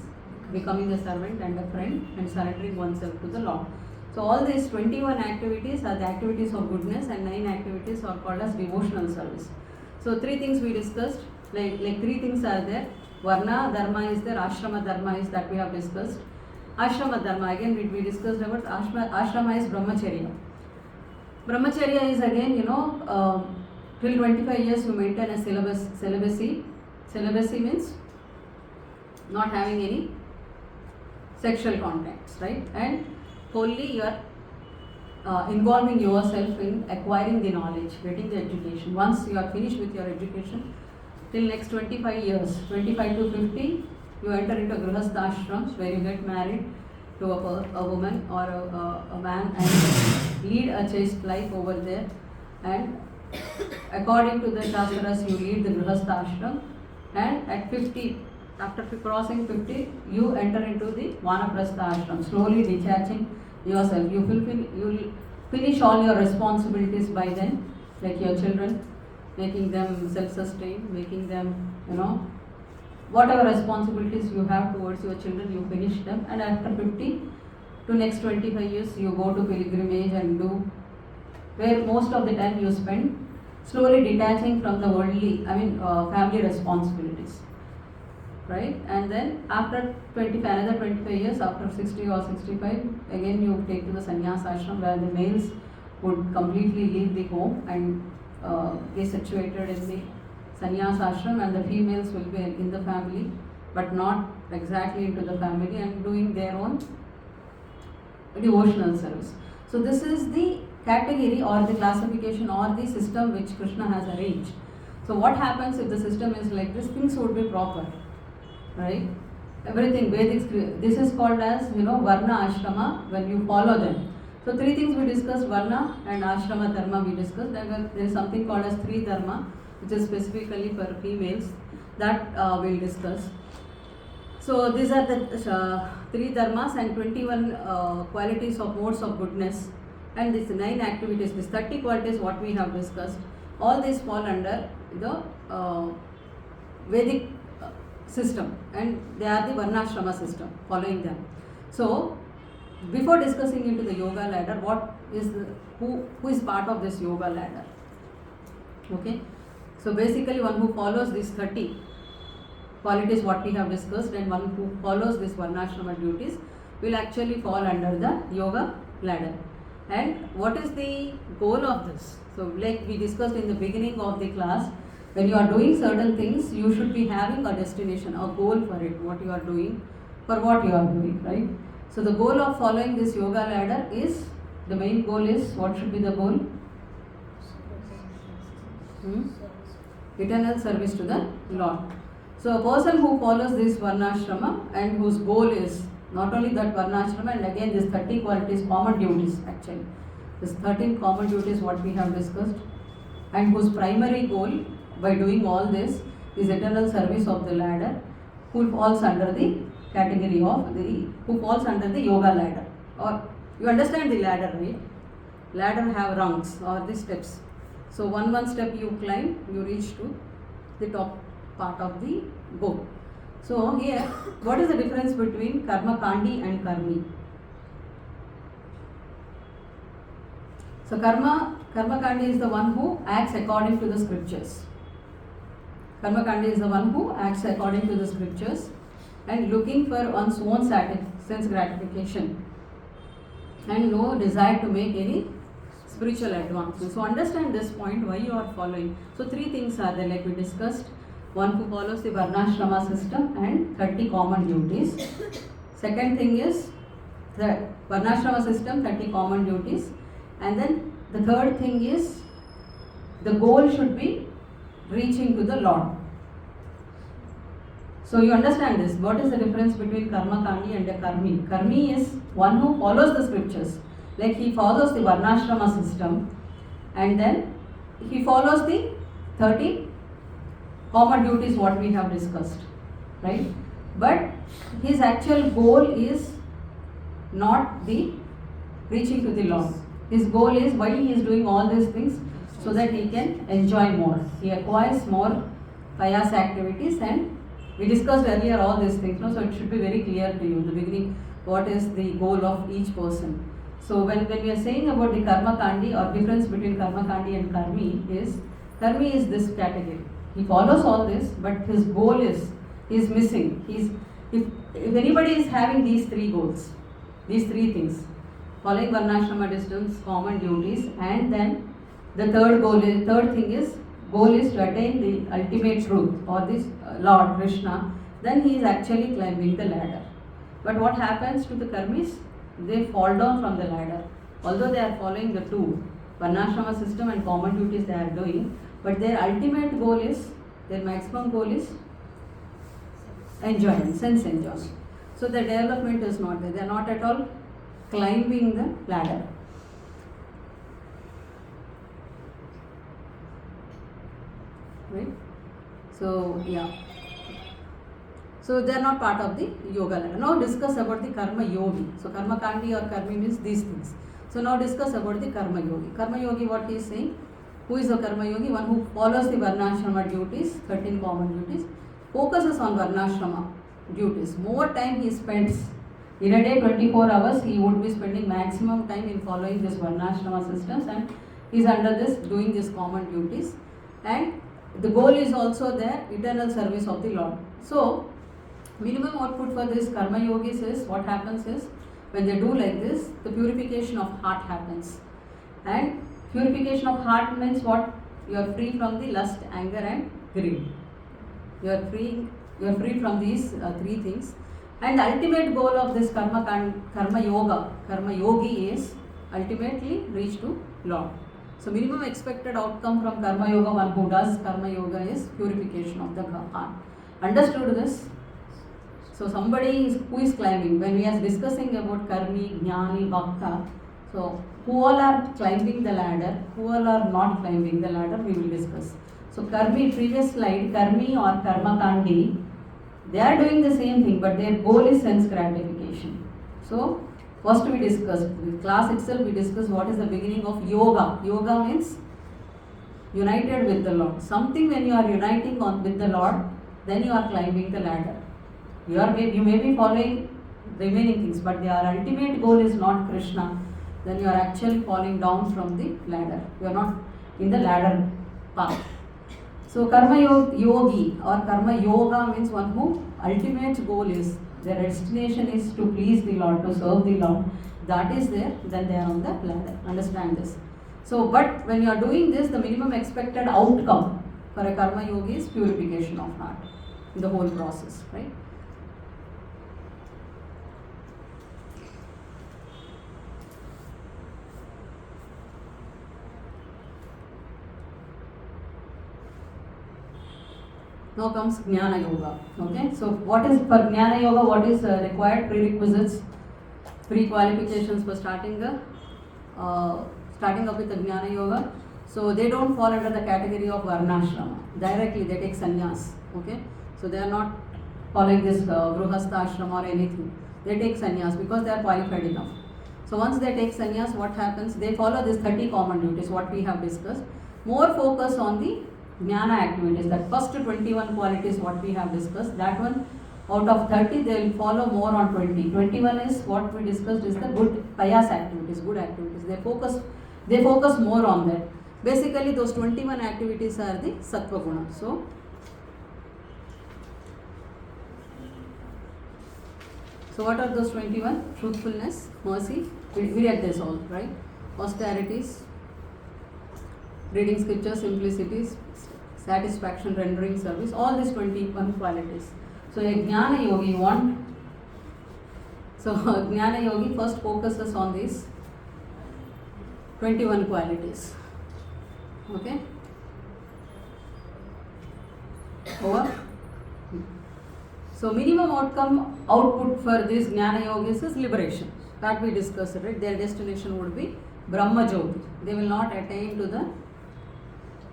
becoming a servant and a friend, and surrendering oneself to the Lord. So all these 21 activities are the activities of goodness, and 9 activities are called as devotional service. So 3 things we discussed, like 3 things are there. Varna Dharma is there, Ashrama Dharma is that we have discussed. Ashrama Dharma, again we discussed about Ashrama is Brahmacharya. Brahmacharya is again, till 25 years you maintain a celibacy. Celibacy means not having any sexual contacts, right? And wholly you are involving yourself in acquiring the knowledge, getting the education. Once you are finished with your education, till next 25 years, 25 to 50, you enter into Grihastha ashrams where you get married to a woman or a man and lead a chaste life over there. And according to the Shastras, you lead the Grihastha ashram. And at 50, after crossing 50, you enter into the Vanaprastha ashram, slowly detaching yourself. You will finish all your responsibilities by then, like your children, making them self-sustained, making them, whatever responsibilities you have towards your children, you finish them. And after 50 to next 25 years, you go to pilgrimage and do, where most of the time you spend slowly detaching from the worldly, family responsibilities, right? And then after another 25 years, after 60 or 65, again you take to the sannyas ashram where the males would completely leave the home and be situated in the sannyas ashram, and the females will be in the family but not exactly into the family and doing their own devotional service. So this is the category or the classification or the system which Krishna has arranged. So what happens if the system is like this? Things would be proper, right? Everything, Vedic, this is called as, Varna Ashrama when you follow them. So 3 things we discussed, Varna and Ashrama Dharma we discussed. There is something called as 3 Dharma, which is specifically for females, that we'll discuss. So these are the 3 dharmas and 21 qualities of modes of goodness, and these 9 activities, these 30 qualities what we have discussed, all these fall under the Vedic system, and they are the Varnashrama system, following them. So before discussing into the yoga ladder, who is part of this yoga ladder? Okay, so basically one who follows these 30 qualities what we have discussed, and one who follows this varnashrama duties will actually fall under the yoga ladder. And what is the goal of this? So like we discussed in the beginning of the class, when you are doing certain things, you should be having a destination, a goal for it, what you are doing, for what you are doing, right? So the goal of following this yoga ladder is, the main goal is, what should be the goal? Eternal service to the Lord. So a person who follows this varnashrama and whose goal is not only that varnashrama, and again this 30 qualities, common duties actually. This 13 common duties what we have discussed, and whose primary goal by doing all this is eternal service of the ladder, who falls under the category of who falls under the yoga ladder. Or you understand the ladder, right? Ladder have rungs or the steps. So one step you climb, you reach to the top part of the goal. So here, what is the difference between karma kandi and karmi? So karma kandi is the one who acts according to the scriptures. Karma kandi is the one who acts according to the scriptures and looking for one's own sense gratification and no desire to make any spiritual advancement. So understand this point, why you are following. So 3 things are there, like we discussed. One who follows the varnashrama system and 30 common duties. Second thing is the varnashrama system, 30 common duties. And then the third thing is the goal should be reaching to the Lord. So you understand this. What is the difference between karma kandi and the karmi? Karmi is one who follows the scriptures. Like he follows the varnashrama system and then he follows the 30 common duties what we have discussed, right? But his actual goal is not the reaching to the Lord. His goal is why he is doing all these things, so that he can enjoy more. He acquires more pious activities, and we discussed earlier all these things, no? So it should be very clear to you in the beginning what is the goal of each person. So when we are saying about the karma kandi or difference between karma kandi and karmi is this category. He follows all this, but his goal is missing. If anybody is having these 3 goals, these 3 things, following varnashrama distance, common duties, and then the third thing is to attain the ultimate truth or this Lord Krishna, then he is actually climbing the ladder. But what happens to the karmis? They fall down from the ladder. Although they are following the 2 varnashrama system and common duties they are doing, but their ultimate goal is, their maximum goal is enjoyment, sense enjoyment. So the development is not there. They are not at all climbing the ladder. Right? So yeah. So they are not part of the yoga ladder. Now discuss about the karma yogi. So karma kandi or karmi means these things. So now discuss about the karma yogi. Karma yogi, what he is saying? Who is a karma yogi? One who follows the varnashrama duties, 13 common duties, focuses on varnashrama duties. More time he spends. In a day, 24 hours, he would be spending maximum time in following this varnashrama systems, and he is under this, doing these common duties. And the goal is also there, eternal service of the Lord. So, minimum output for this karma yogis is, what happens is, when they do like this, the purification of heart happens. And purification of heart means what? You are free from the lust, anger and greed. You are free from these 3 things. And the ultimate goal of this karma yogi is ultimately reach to Lord. So minimum expected outcome from karma yoga, one who does karma yoga, is purification of the heart. Understood this? So somebody who is climbing, when we are discussing about karmi, jnani, bhakta, so who all are climbing the ladder, who all are not climbing the ladder, we will discuss. So karmi, previous slide, karmi or karma kandi, they are doing the same thing, but their goal is sense gratification. So first we discussed, in class itself we discussed what is the beginning of yoga. Yoga means united with the Lord. Something when you are uniting with the Lord, then you are climbing the ladder. You may be following remaining things, but their ultimate goal is not Krishna, then you are actually falling down from the ladder. You are not in the ladder path. So karma yogi or karma yoga means one who ultimate goal is, their destination is to please the Lord, to serve the Lord. That is there, then they are on the ladder. Understand this. So, but when you are doing this, the minimum expected outcome for a karma yogi is purification of heart in the whole process, right? Now comes Jnana Yoga. Okay, so what is for Jnana Yoga? What is required prerequisites, pre-qualifications for starting up with the Jnana Yoga? So they don't fall under the category of Varnashrama. Directly they take sannyas. Okay, so they are not following this Grihastha Ashrama or anything. They take sannyas because they are qualified enough. So once they take sannyas, what happens? They follow these 30 common duties, what we have discussed. More focus on the Jnana activities, that first 21 qualities what we have discussed, that one out of 30 they will follow more on 20. 21 is what we discussed is the good payas activities, good activities. They focus more on that. Basically those 21 activities are the sattva guna. So what are those 21? Truthfulness, mercy, we read this all, right? Austerities, reading scripture, simplicities, satisfaction, rendering service, all these 21 qualities. So a Jnana Yogi Jnana Yogi first focuses on these 21 qualities. Okay? Over. So minimum output for these Jnana Yogis is liberation. That we discussed, right? Their destination would be Brahma Jyoti. They will not attain to the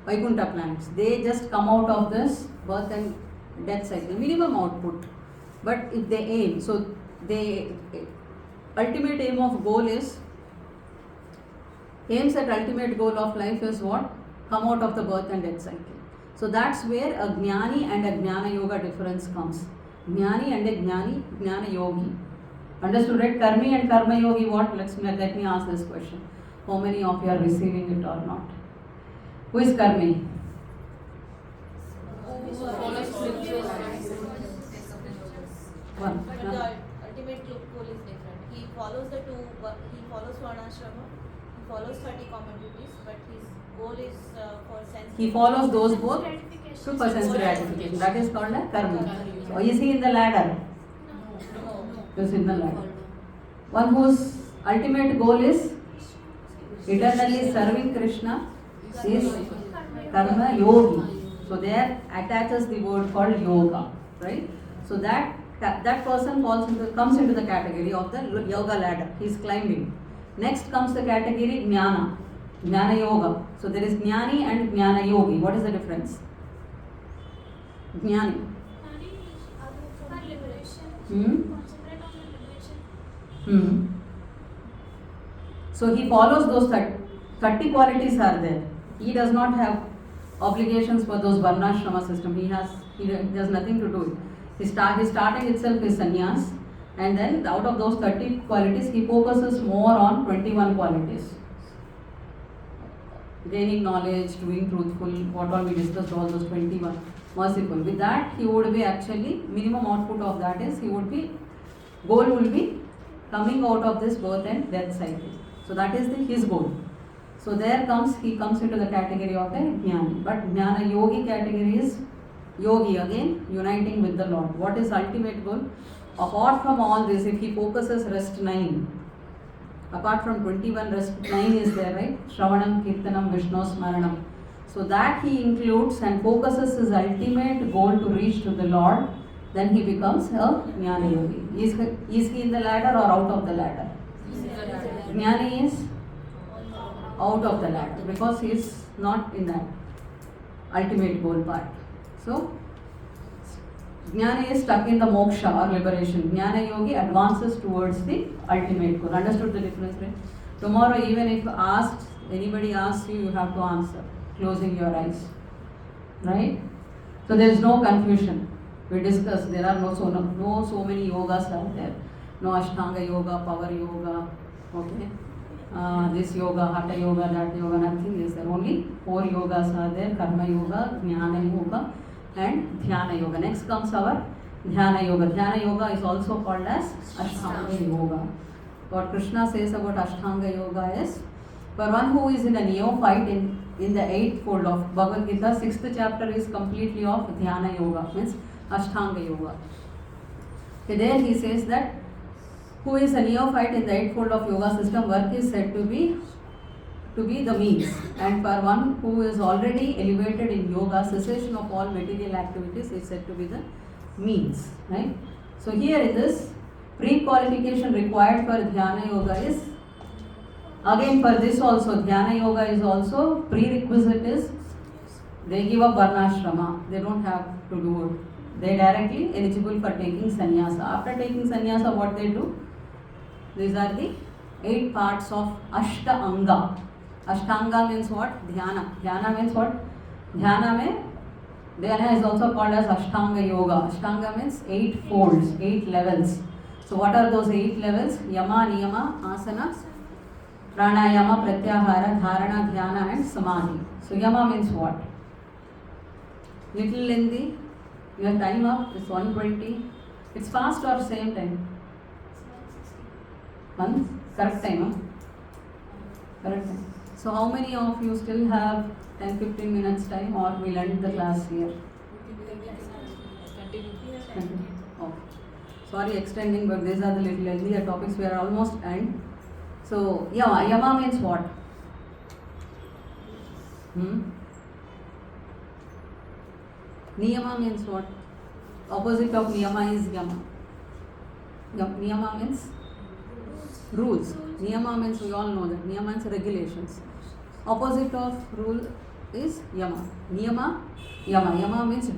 Vaikuntha planets. They just come out of this birth and death cycle. Minimum output. But if they aim, so they ultimate aim of goal is, aims at ultimate goal of life is what? Come out of the birth and death cycle. So that's where a Jnani and a Jnana Yoga difference comes. Jnani and a Jnana Yogi. Understood, right? Karmi and Karma Yogi, what? Let me ask this question. How many of you are receiving it or not? Who is Karmi? One. But the ultimate goal is different. He follows he follows Varnashrama, he follows 30 common duties, but his goal is for sense. He follows those both for sense gratification. That is called a Karmi. So is he in the ladder? No. He is in the ladder. One whose ultimate goal is eternally serving Krishna is Karma Yogi. So there attaches the word called yoga, right? So that person comes into the category of the yoga ladder. He is climbing. Next comes the category Jnana Yoga. So there is Jnani and Jnana Yogi. What is the difference? Jnani. For liberation. Concentrate on the liberation. So he follows those 30 qualities are there. He does not have obligations for those Varnashrama system. He has nothing to do. His starting itself is sannyas, and then out of those 30 qualities he focuses more on 21 qualities. Gaining knowledge, doing truthful, what all we discussed, all those 21. Merciful. With that he would be actually, minimum output of that is, goal will be coming out of this birth and death cycle. So that is his goal. So he comes into the category of a Jnani. But Jnana Yogi category is Yogi, again uniting with the Lord. What is ultimate goal? Apart from all this, if he focuses rest 9, apart from 21, rest 9 is there, right? Shravanam, Kirtanam, Vishnu Smaranam. So that he includes and focuses his ultimate goal to reach to the Lord, then he becomes a Jnana Yogi. Is he in the ladder or out of the ladder? Jnani is out of the ladder because he is not in that ultimate goal part. So Jnana is stuck in the moksha or liberation. Jnana Yogi advances towards the ultimate goal. Understood the difference, right? Tomorrow, even if anybody asks you, you have to answer, closing your eyes. Right? So there is no confusion. We discussed there are no so many yogas out there. No Ashtanga yoga, power yoga, okay. This yoga, hatha yoga, that yoga, nothing is there. Only 4 yogas are there: karma yoga, jnana yoga, and dhyana yoga. Next comes our dhyana yoga. Dhyana yoga is also called as Ashtanga yoga. What Krishna says about Ashtanga yoga is, for one who is in a neophyte in the 8th fold of Bhagavad Gita, 6th chapter is completely of dhyana yoga, means Ashtanga yoga. Okay, there he says that who is a neophyte in the 8th fold of yoga system, work is said to be the means, and for one who is already elevated in yoga, cessation of all material activities is said to be the means, right? So here in this, pre-qualification required for dhyana yoga is, again for this also, dhyana yoga is also prerequisite is they give up varnashrama, they don't have to do it, they directly eligible for taking sannyasa. After taking sannyasa, what they do? These are the 8 parts of Ashtanga. Ashtanga means what? Dhyana. Dhyana means what? Dhyana is also called as Ashtanga yoga. Ashtanga means 8 folds, 8 levels. So what are those 8 levels? Yama, Niyama, Asana, Pranayama, Pratyahara, Dharana, Dhyana and Samadhi. So Yama means what? Little lengthy. Your time up is 120. It's fast or same time? One correct time, huh? Correct time. So how many of you still have 10-15 minutes time, or we'll end the class here? Continue. Okay. Sorry extending, but these are the little earlier topics. We are almost end. So Yama means what? Niyama means what? Opposite of Niyama is Yama. Niyama means rules. Niyama means, we all know that. Niyama means regulations. Opposite of rule is Yama. Niyama, Yama. Yama means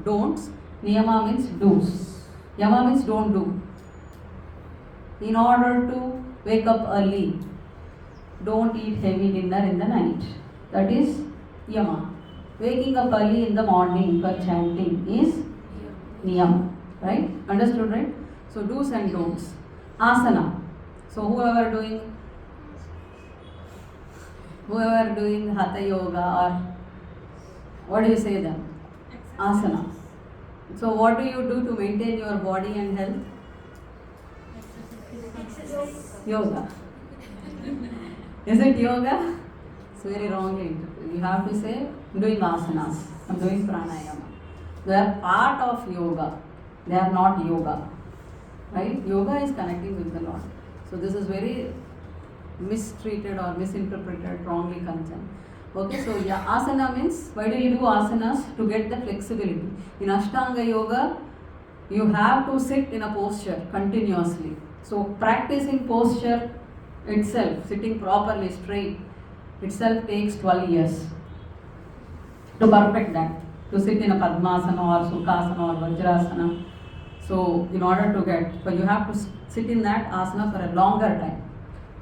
don'ts. Niyama means do's. Yama means don't do. In order to wake up early, don't eat heavy dinner in the night. That is Yama. Waking up early in the morning for chanting is Niyama. Right? Understood, right? So do's and don'ts. Asana. So whoever doing hatha yoga, or what do you say them? Asana. So what do you do to maintain your body and health? Yoga. Is it yoga? It's very wrongly interpreted. You have to say, I'm doing asanas, I'm doing pranayama. They are part of yoga. They are not yoga. Right? Yoga is connecting with the Lord. So this is very mistreated or misinterpreted, wrongly concerned. Okay, so asana means, why do you do asanas? To get the flexibility. In Ashtanga yoga, you have to sit in a posture continuously. So practicing posture itself, sitting properly straight, itself takes 12 years to perfect that. To sit in a Padmasana or Sukhasana or Vajrasana. So in order to get, but you have to sit in that asana for a longer time.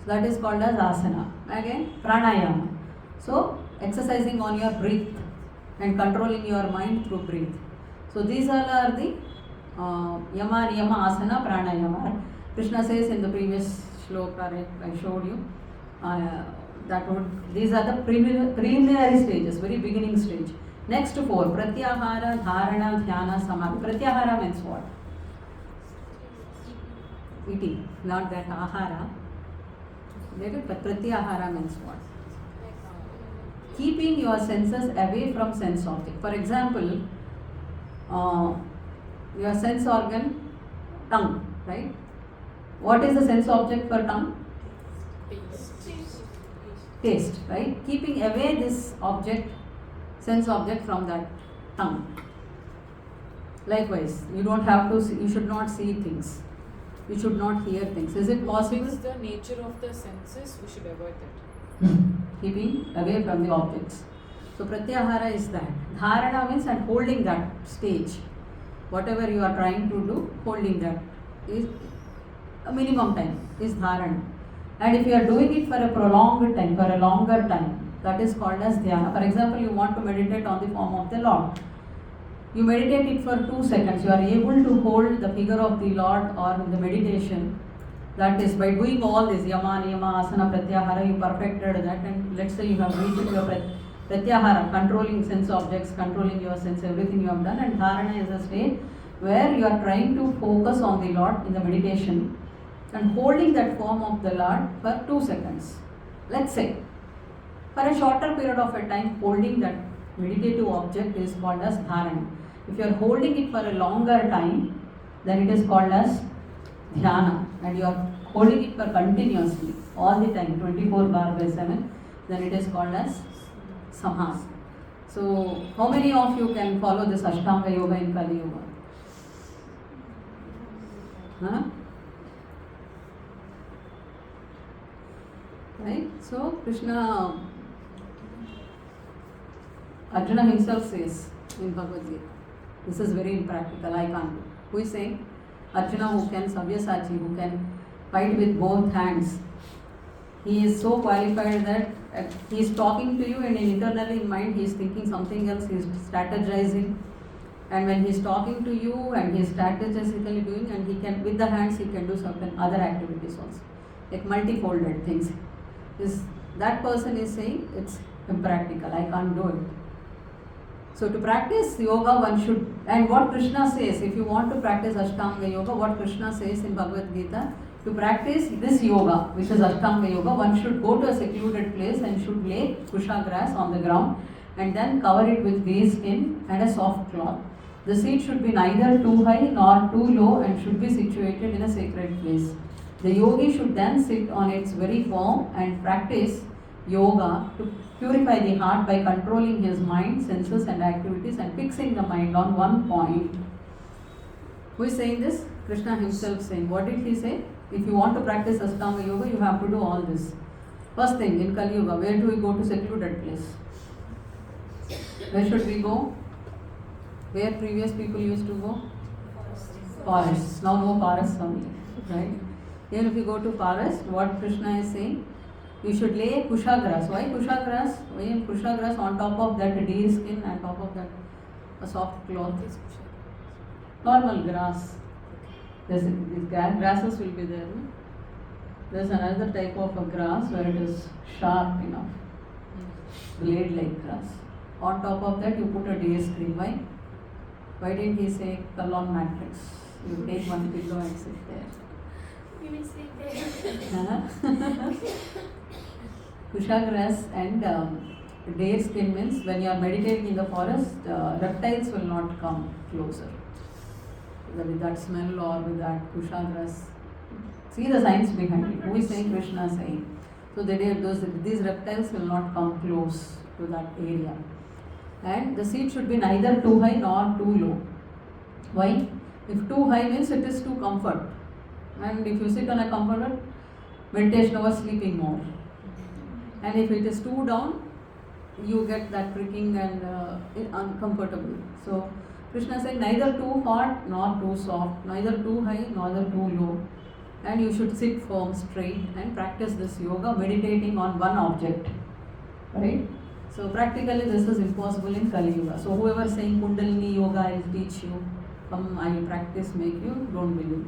So that is called as asana. Again, pranayama. So exercising on your breath and controlling your mind through breath. So these all are the yama, niyama, asana, pranayama. Krishna says in the previous shloka I showed you, these are the preliminary stages, very beginning stage. Next 4, pratyahara, dharana, dhyana, samadhi. Pratyahara means what? Eating, not that ahara. But pratyahara means what? Keeping your senses away from sense object. For example, your sense organ, tongue, right? What is the sense object for tongue? Taste, right? Keeping away this object, sense object from that tongue. Likewise, you don't have to see, you should not see things. You should not hear things. Is it possible? It's the nature of the senses, we should avoid that. Keeping away from the objects. So pratyahara is that. Dharana means and holding that stage. Whatever you are trying to do, holding that is a minimum time is dharana. And if you are doing it for a prolonged time, for a longer time, that is called as dhyana. For example, you want to meditate on the form of the Lord. You meditate it for 2 seconds. You are able to hold the figure of the Lord or in the meditation. That is by doing all this yama, niyama, asana, pratyahara, you perfected that, and let's say you have reached your pratyahara, controlling sense objects, controlling your sense, everything you have done, and dharana is a state where you are trying to focus on the Lord in the meditation and holding that form of the Lord for 2 seconds. Let's say for a shorter period of a time, holding that meditative object is called as dharana. If you are holding it for a longer time, then it is called as dhyana, and you are holding it for continuously all the time 24/7, then it is called as samhas. So how many of you can follow this Ashtanga Yoga in Kali Yuga? Huh? Right? So Krishna, Arjuna himself says in Bhagavad Gita, this is very impractical, I can't do. Who is saying? Arjuna, who can Sabyasachi, who can fight with both hands. He is so qualified that he is talking to you and internally in mind he is thinking something else, he is strategizing. And when he is talking to you and he is strategically doing, and he can, with the hands he can do certain other activities also, like multifolded things. That person is saying it's impractical, I can't do it. So to practice yoga one should, and what Krishna says, if you want to practice Ashtanga Yoga, what Krishna says in Bhagavad Gita, to practice this yoga, which is Ashtanga Yoga, one should go to a secluded place and should lay kusha grass on the ground and then cover it with deer skin and a soft cloth. The seat should be neither too high nor too low and should be situated in a sacred place. The yogi should then sit on its very form and practice yoga to purify the heart by controlling his mind, senses and activities and fixing the mind on one point. Who is saying this? Krishna himself saying. What did he say? If you want to practice Ashtanga Yoga, you have to do all this. First thing, in Kali Yuga, where do we go to secluded place? Where should we go? Where previous people used to go? Forests. Now no forests only, right? Here if you go to forest, what Krishna is saying, you should lay kusha grass. Why kusha grass? Why kusha grass? On top of that deer skin, on top of that a soft cloth. Normal grass. These grasses will be there. No? There's another type of a grass where it is sharp enough, blade-like grass. On top of that, you put a deer skin. Why? Why didn't he say colon matrix? You take one pillow and sit there. We will sit there. Kusha grass and deer skin means when you are meditating in the forest, reptiles will not come closer. With that smell or with that kusha grass. See the science behind it. Who is saying? Krishna is saying. So these reptiles will not come close to that area. And the seat should be neither too high nor too low. Why? If too high means it is too comfort. And if you sit on a comforter, meditation over sleeping more. And if it is too down, you get that pricking and uncomfortable. So Krishna said neither too hot nor too soft, neither too high nor too low. And you should sit firm, straight and practice this yoga, meditating on one object. Right? So practically this is impossible in Kali Yuga. So whoever is saying Kundalini Yoga, I will teach you, come I will practice, make you, don't believe.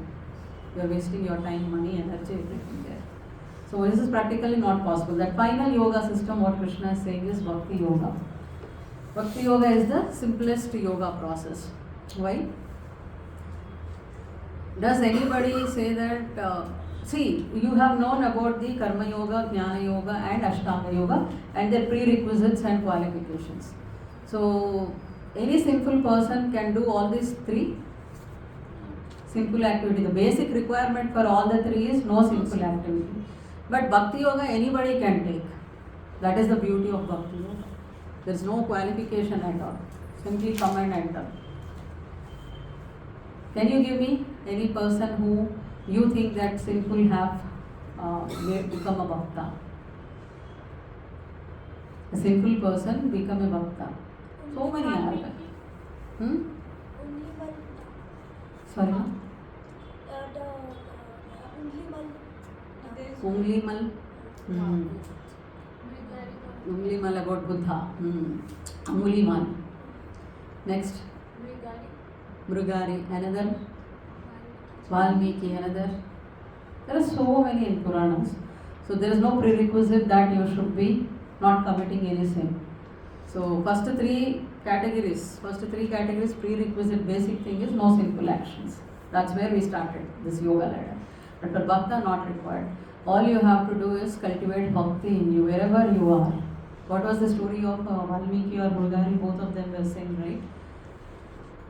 You are wasting your time, money, energy, everything there. So this is practically not possible. That final yoga system, what Krishna is saying is Bhakti Yoga. Bhakti Yoga is the simplest yoga process. Why? Does anybody say that, see, you have known about the Karma Yoga, Jnana Yoga and Ashtanga Yoga and their prerequisites and qualifications. So, any simple person can do all these three simple activity. The basic requirement for all the three is no simple activity. But Bhakti Yoga anybody can take. That is the beauty of Bhakti Yoga. There is no qualification at all. Simply come and enter. Can you give me any person who you think that simple have become a bhakta? A simple person become a bhakta. So many are there. Sorry, ma? Unglimal. Unglimal about Buddha. Unglimal. Next. Brugari, another Valmiki, another. There are so many in Puranas. So there is no prerequisite that you should be not committing any sin. So first three categories prerequisite basic thing is no sinful actions. That's where we started this yoga ladder. But for bhakta not required. All you have to do is cultivate bhakti in you wherever you are. What was the story of Valmiki or Brugari? Both of them were same, right?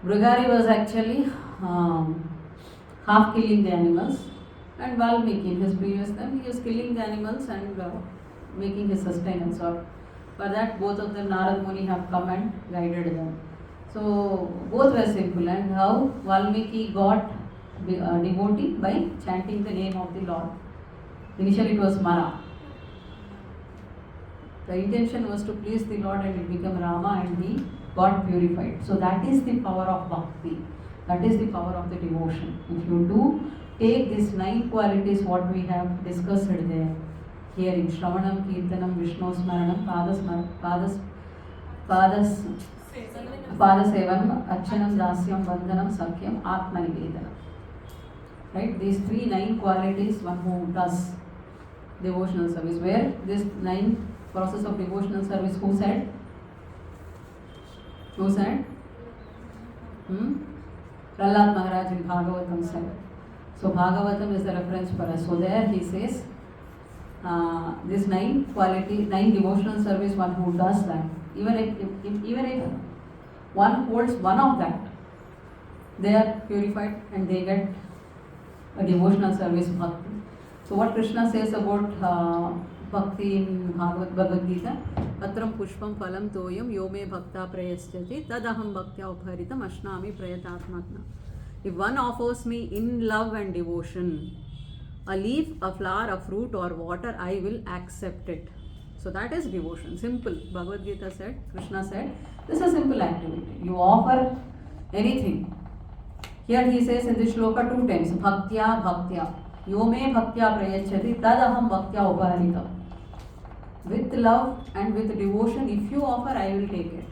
Brugari was actually half killing the animals, and Valmiki in his previous time he was killing the animals and making his sustenance. Or for that both of them Narad Muni have come and guided them. So both were simple. And how Valmiki got devotee by chanting the name of the Lord. Initially it was Mara. The intention was to please the Lord and it became Rama and he got purified. So that is the power of bhakti. That is the power of the devotion. If you do take these 9 qualities what we have discussed there, hearing, Shravanam, Kirtanam, Vishnu Smaranam, Padasevanam, Archanam, Dasyam, Vandanam, Sakyam, Atmanivedanam. Right? These 9 qualities one who does devotional service. Where this 9 process of devotional service, who said? Who said? Prahlad Maharaj in Bhagavatam said. So Bhagavatam is the reference for us. So there he says, this 9 devotional service, one who does that, even if one holds one of that, they are purified and they get a devotional service bhakti. So what Krishna says about bhakti in Bhagavad Gita, Patram pushpam phalam toyam yome bhakta prayaschati tadaham bhaktya upaharitam ashnami prayatatmatna. If one offers me in love and devotion a leaf, a flower, a fruit or water, I will accept it. So that is devotion. Simple. Bhagavad Gita said, Krishna said, this is a simple activity. You offer anything. Here he says in this shloka 2 times, bhaktya, yome bhaktya prayachati tadaham bhaktya upaharitam. With love and with devotion, if you offer, I will take it.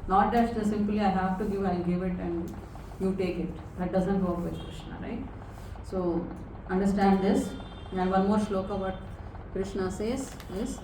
Not that simply I have to give, I give it and you take it. That doesn't work with Krishna, right? So understand this. And one more shloka what Krishna says is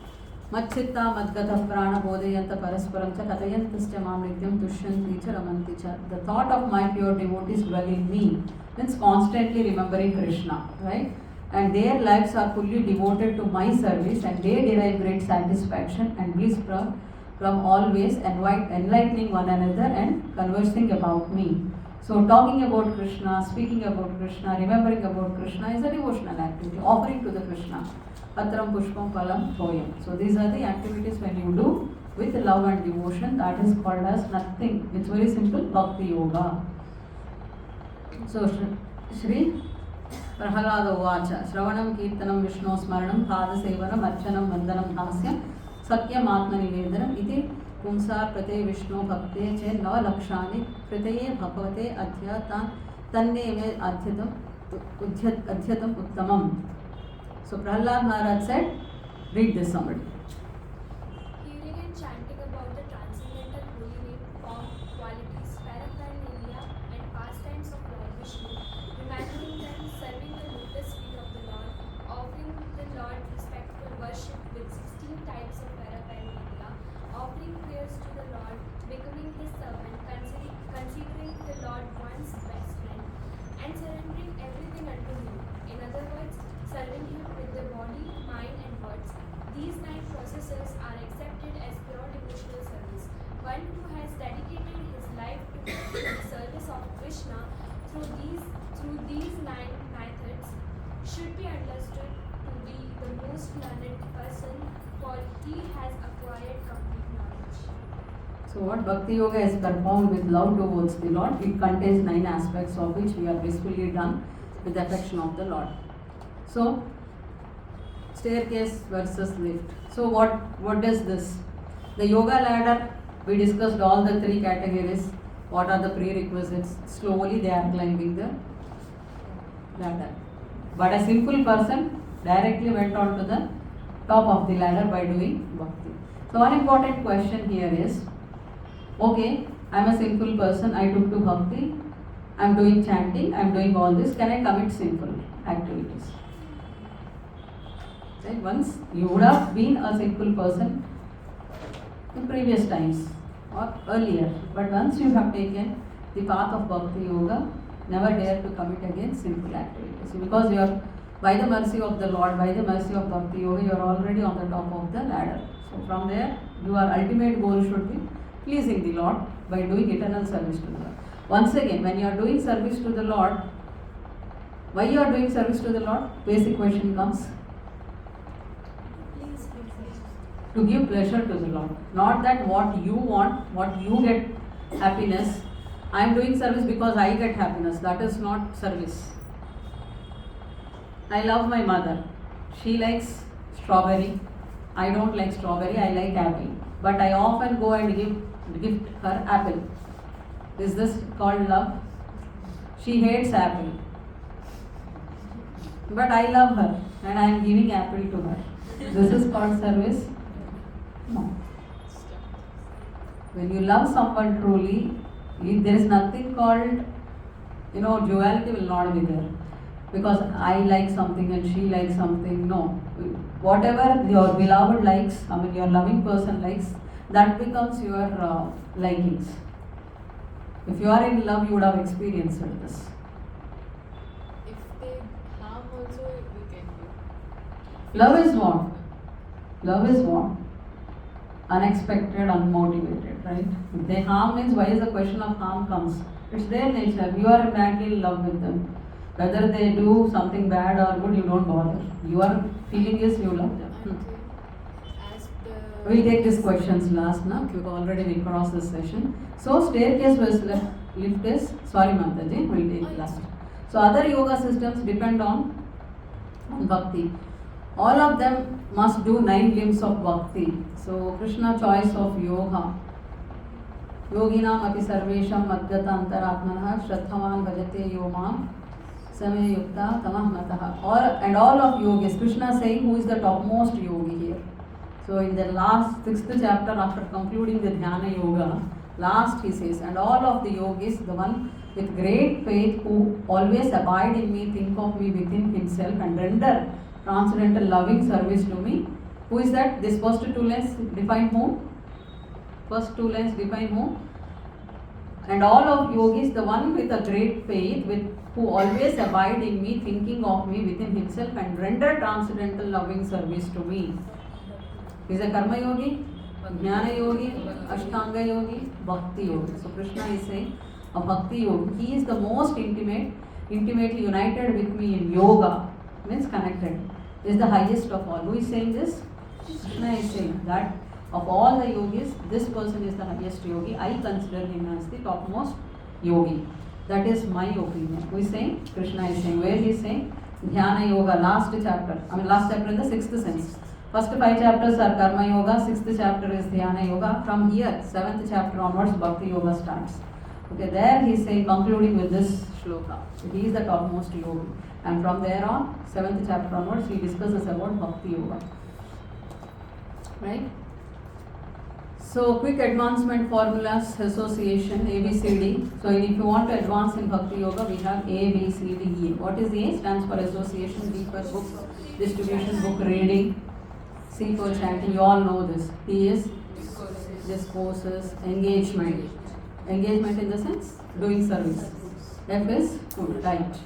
Machchitta madgata prana bodhayanta parasparam cha katayantascha mamrityam tushyanti cha ramanti cha. The thought of my pure devotees dwell in me means constantly remembering Krishna, right? And their lives are fully devoted to my service and they derive great satisfaction and bliss from always enlightening one another and conversing about me. So talking about Krishna, speaking about Krishna, remembering about Krishna is a devotional activity, offering to the Krishna. Patram pushpam phalam toyam. So these are the activities when you do with love and devotion, that is called as nothing. It's very simple, Bhakti Yoga. So Shri Prahalada Uvacha, Shravanam, Kirtanam, Vishnu Smaranam, Padasevanam, Archanam, Vandanam, Hasyam, Sakyam, Atmanivedanam, Iti Pumsa Prate Vishnu Bhakte Che Nava Lakshani Prataye Bhagavate Adhyatan Tanneme Adhyatam Uttamam. So Prahlad Maharaj said, read this somebody. Hearing and chanting about the transcendental holy name, form, qualities, paraphernalia, and pastimes of Lord Vishnu, remembering them, serving the lotus feet of the Lord, offering the Lord respectful worship with 16 types of paraphernalia, offering prayers to the Lord, becoming his servant, considering the Lord one's best friend, and surrendering everything unto him. In other words, serving him with the body, mind, and words. These 9 processes are accepted as pure devotional service. One who has dedicated his life to the service of Krishna through these 9 methods should be understood to be the most learned person, for he has acquired complete knowledge. So what Bhakti Yoga is performed with love towards the Lord, it contains 9 aspects of which we are blissfully done with the affection of the Lord. So staircase versus lift. So what does this? The yoga ladder, we discussed all the 3 categories. What are the prerequisites? Slowly they are climbing the ladder. But a simple person directly went on to the top of the ladder by doing bhakti. So one important question here is, okay, I am a simple person, I took to bhakti. I'm doing chanting, I'm doing all this, can I commit sinful activities? Right? Once you would have been a sinful person in previous times or earlier, but once you have taken the path of Bhakti Yoga, never dare to commit again sinful activities, because you are, by the mercy of the Lord, by the mercy of Bhakti Yoga, you are already on the top of the ladder. So from there, your ultimate goal should be pleasing the Lord by doing eternal service to the Lord. Once again, when you are doing service to the Lord, why you are doing service to the Lord? Basic question comes. To give pleasure to the Lord. Not that what you want, what you get happiness. I am doing service because I get happiness. That is not service. I love my mother. She likes strawberry. I don't like strawberry, I like apple. But I often go and gift her apple. Is this called love? She hates apple. But I love her and I am giving apple to her. This is called service? No. When you love someone truly, there is nothing called, duality will not be there. Because I like something and she likes something. No. Whatever your beloved likes, your loving person likes, that becomes your likings. If you are in love, you would have experienced this. If they harm also, we can do. Love is what? Love is what? Unexpected, unmotivated, right? If they harm means, why is the question of harm comes? It's their nature. You are madly in love with them. Whether they do something bad or good, you don't bother. Your feeling is you love them. As the We'll take these questions last now. We've already crossed this session. So staircase was lift is, sorry Mataji, we'll take last. So other yoga systems depend on bhakti. All of them must do 9 limbs of bhakti. So Krishna choice of yoga. Yoginam api sarvesham madhyata antaratmanah shraddhavan bhajate yomam samaya yukta tamah mataha. And all of yogis, Krishna saying who is the topmost yogi here. So in the last 6th chapter, after concluding the Dhyana Yoga, last he says, and all of the yogis, the one with great faith who always abide in me, think of me within himself and render transcendental loving service to me. Who is that? This first 2 lines define whom? First 2 lines define whom? And all of yogis, the one with a great faith, who always abide in me, thinking of me within himself and render transcendental loving service to me. He is a karma yogi, jnana yogi, ashtanga yogi, bhakti yogi. So Krishna is saying a bhakti yogi. He is the most intimately united with me in yoga, means connected. Is the highest of all. Who is saying this? Krishna is saying that of all the yogis, this person is the highest yogi. I consider him as the topmost yogi. That is my opinion. Who is saying? Krishna is saying. Where he is saying? Dhyana yoga, last chapter. Last chapter in the 6th sense. First 5 chapters are karma yoga, 6th chapter is dhyana yoga. From here, 7th chapter onwards, bhakti yoga starts. Okay, there he is saying, concluding with this shloka. He is the topmost yogi. And from there on, 7th chapter onwards, he discusses about bhakti yoga. Right? So, quick advancement formulas, association, ABCD. So, if you want to advance in bhakti yoga, we have A, B, C, D, E. What is A? Stands for association, B for book distribution, book reading. C for chanting, you all know this. T is discourses, engagement. Engagement in the sense, doing service. F is good, right.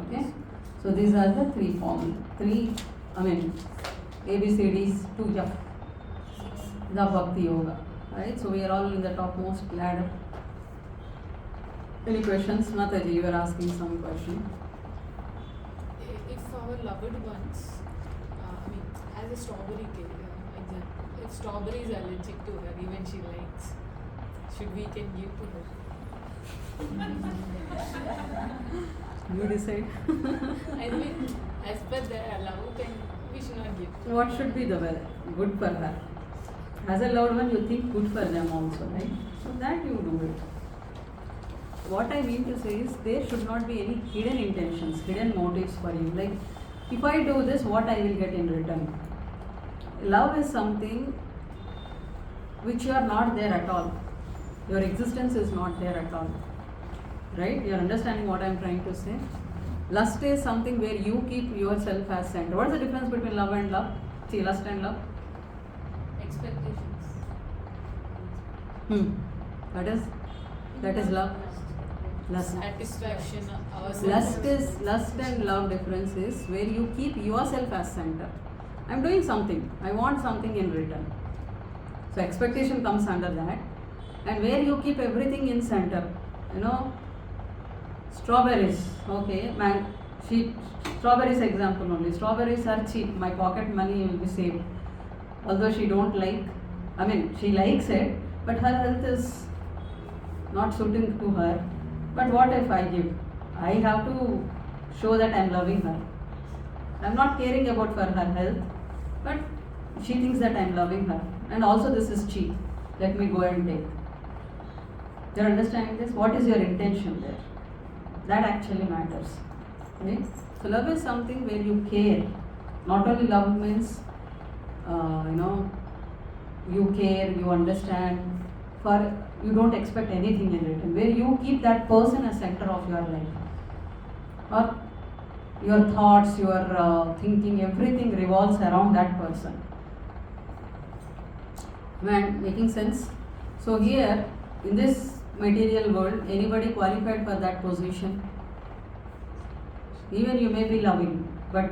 Okay. So these are the 3 formulas. ABCDs to F. The Bhakti Yoga. Right. So we are all in the topmost ladder. Any questions? Mataji, you were asking some question. If our loved ones, as a strawberry cake, example, if strawberry is allergic to her, even she likes, should we can give to her? You decide. I mean, as per their love, then we should not give. What should be the good for her? As a loved one, you think good for them also, right? So that you do it. What I mean to say is, there should not be any hidden intentions, hidden motives for you. Like, if I do this, what I will get in return? Love is something which you are not there at all. Your existence is not there at all. Right? You are understanding what I am trying to say? Lust is something where you keep yourself as center. What is the difference between love and love? See, lust and love. Expectations. That is love. Lust. Satisfaction. Lust and love difference is where you keep yourself as center. I'm doing something. I want something in return. So expectation comes under that. And where you keep everything in center. You know, strawberries. Okay, strawberries example only. Strawberries are cheap. My pocket money will be saved. Although she don't like, she likes it, but her health is not suiting to her. But what if I give? I have to show that I'm loving her. I'm not caring about for her health, but she thinks that I'm loving her. And also this is cheap. Let me go and take. You're understanding this? What is your intention there? That actually matters. Right? So love is something where you care. Not only love means, you care, you understand, you don't expect anything in return. Where you keep that person as center of your life. Or your thoughts, your thinking, everything revolves around that person. Man, making sense? So here, in this material world, anybody qualified for that position? Even you may be loving, but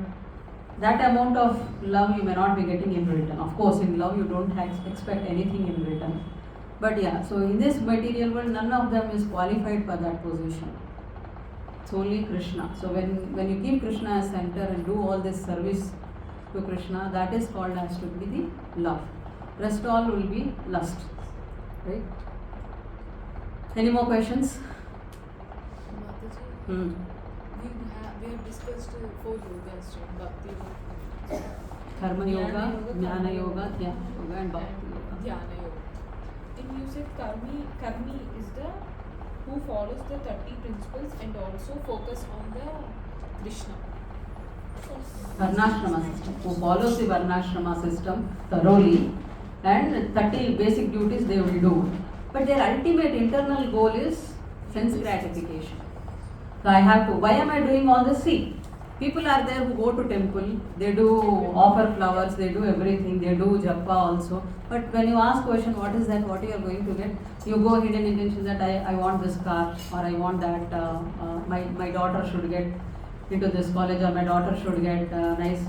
that amount of love you may not be getting in return. Of course, in love you don't expect anything in return. But yeah, so in this material world, none of them is qualified for that position. It's only Krishna. So when you keep Krishna as center and do all this service to Krishna, that is called as to be the love. Rest all will be lust. Right? Any more questions? Mataji, we have discussed 4 yogas, Bhakti Yoga, Karma Yoga, Jnana Yoga, Dhyana Yoga and Bhakti Yoga. Dhyana Yoga. And you said Karmi is the who follows the 30 principles and also focus on the Krishna. Varnashrama system. Who follows the Varnashrama system thoroughly and 30 basic duties they will do. But their ultimate internal goal is sense gratification. So I have to, why am I doing all this? See, people are there who go to temple, they do offer flowers, they do everything, they do japa also. But when you ask question, what is that, what you are going to get, you go hidden intention that I want this car, or I want that, my daughter should get into this college, or my daughter should get nice,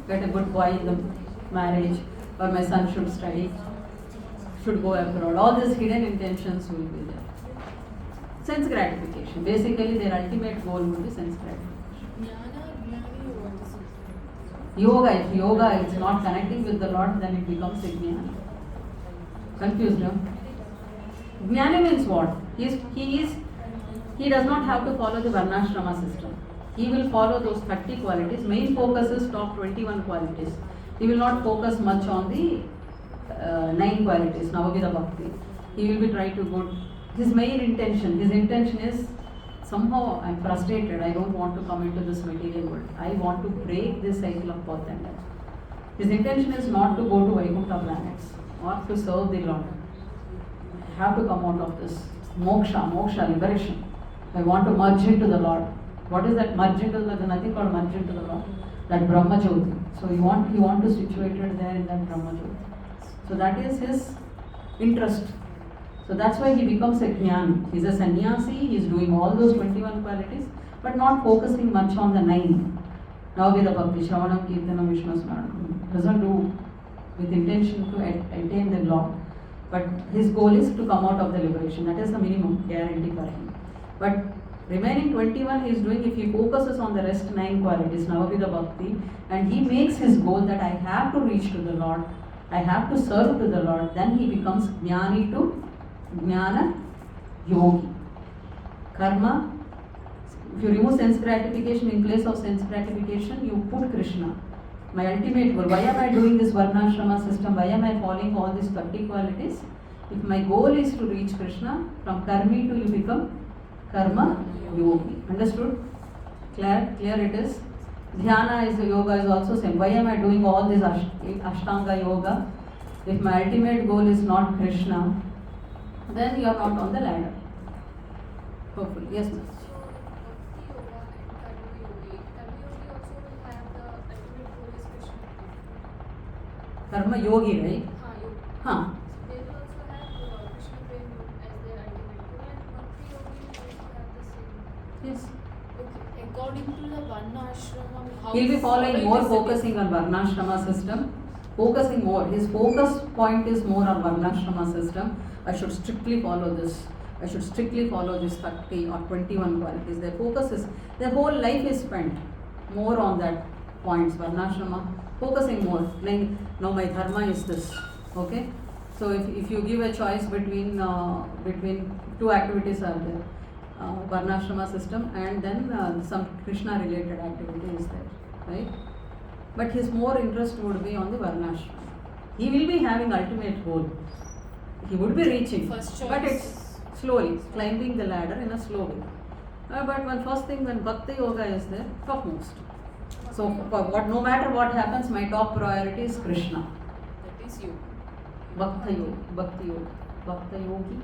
get a good boy in the marriage, or my son should study, should go abroad. All these hidden intentions will be there. Sense gratification. Basically, their ultimate goal would be sense gratification. Yoga, if yoga is not connecting with the Lord, then it becomes a jnana. Confused, no? Jnana means what? He does not have to follow the Varnashrama system. He will follow those 30 qualities. Main focus is top 21 qualities. He will not focus much on the 9 qualities, Navavida Bhakti. He will be trying to go. His main intention, is somehow I'm frustrated, I don't want to come into this material world. I want to break this cycle of birth and death. His intention is not to go to Vaikuntha planets or to serve the Lord. I have to come out of this. Moksha, liberation. I want to merge into the Lord. What is that merge into the Lord? There's nothing called merge into the Lord. That Brahma Jyoti. So he want to situate it there in that Brahma Jyoti. So that is his interest. So that's why he becomes a jnani. He's a sannyasi, he's doing all those 21 qualities, but not focusing much on the 9. Navavida Bhakti, Shravanam, Kirtanam, Vishnu Smaranam. Doesn't do with intention to attain the Lord. But his goal is to come out of the liberation. That is the minimum guarantee for him. But remaining 21 he is doing, if he focuses on the rest 9 qualities, Navavida Bhakti, and he makes his goal that I have to reach to the Lord, I have to serve to the Lord, then he becomes jnani to Jnana Yogi. Karma, if you remove sense gratification, in place of sense gratification, you put Krishna. My ultimate goal, why am I doing this Varnashrama system? Why am I following all these 30 qualities? If my goal is to reach Krishna, from Karmi to you become Karma Yogi. Understood? Clear it is. Dhyana is the yoga is also same. Why am I doing all this Ashtanga yoga? If my ultimate goal is not Krishna, then you are not on the ladder. Hopefully, yes, ma'am. So Bhakti Yoga and Karma Yogi. Karma Yogi also will have the ultimate goal is Krishna. Karma yogi, right? Yoga. Huh. So they will also have Krishna Prem as their ultimate goal, and Bhakti Yogi will also have the same. Yes. Okay. According to the Varna Ashrama, how He'll be following more it is focusing on Varnashrama system. Focusing more. His focus point is more on Varnashrama system. I should strictly follow this. I should strictly follow this 30 or 21 qualities. Their focus is, their whole life is spent more on that points. Varnashrama, focusing more. Like, no, my dharma is this. Okay? So if you give a choice between two activities are there. Varnashrama system and then some Krishna related activity is there. Right? But his more interest would be on the Varnashrama. He will be having ultimate goal. He would be reaching. First But choice. it's slowly climbing the ladder in a slow way. But one first thing when Bhakti Yoga is there, topmost. So no matter what happens, my top priority is Krishna. That is you. Bhakti Yoga. Bhakti Yoga. Bhakti Yogi.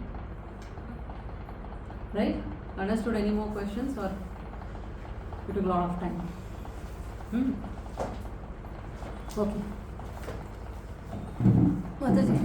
Right? Understood any more questions or it took a lot of time? Okay. Mataji.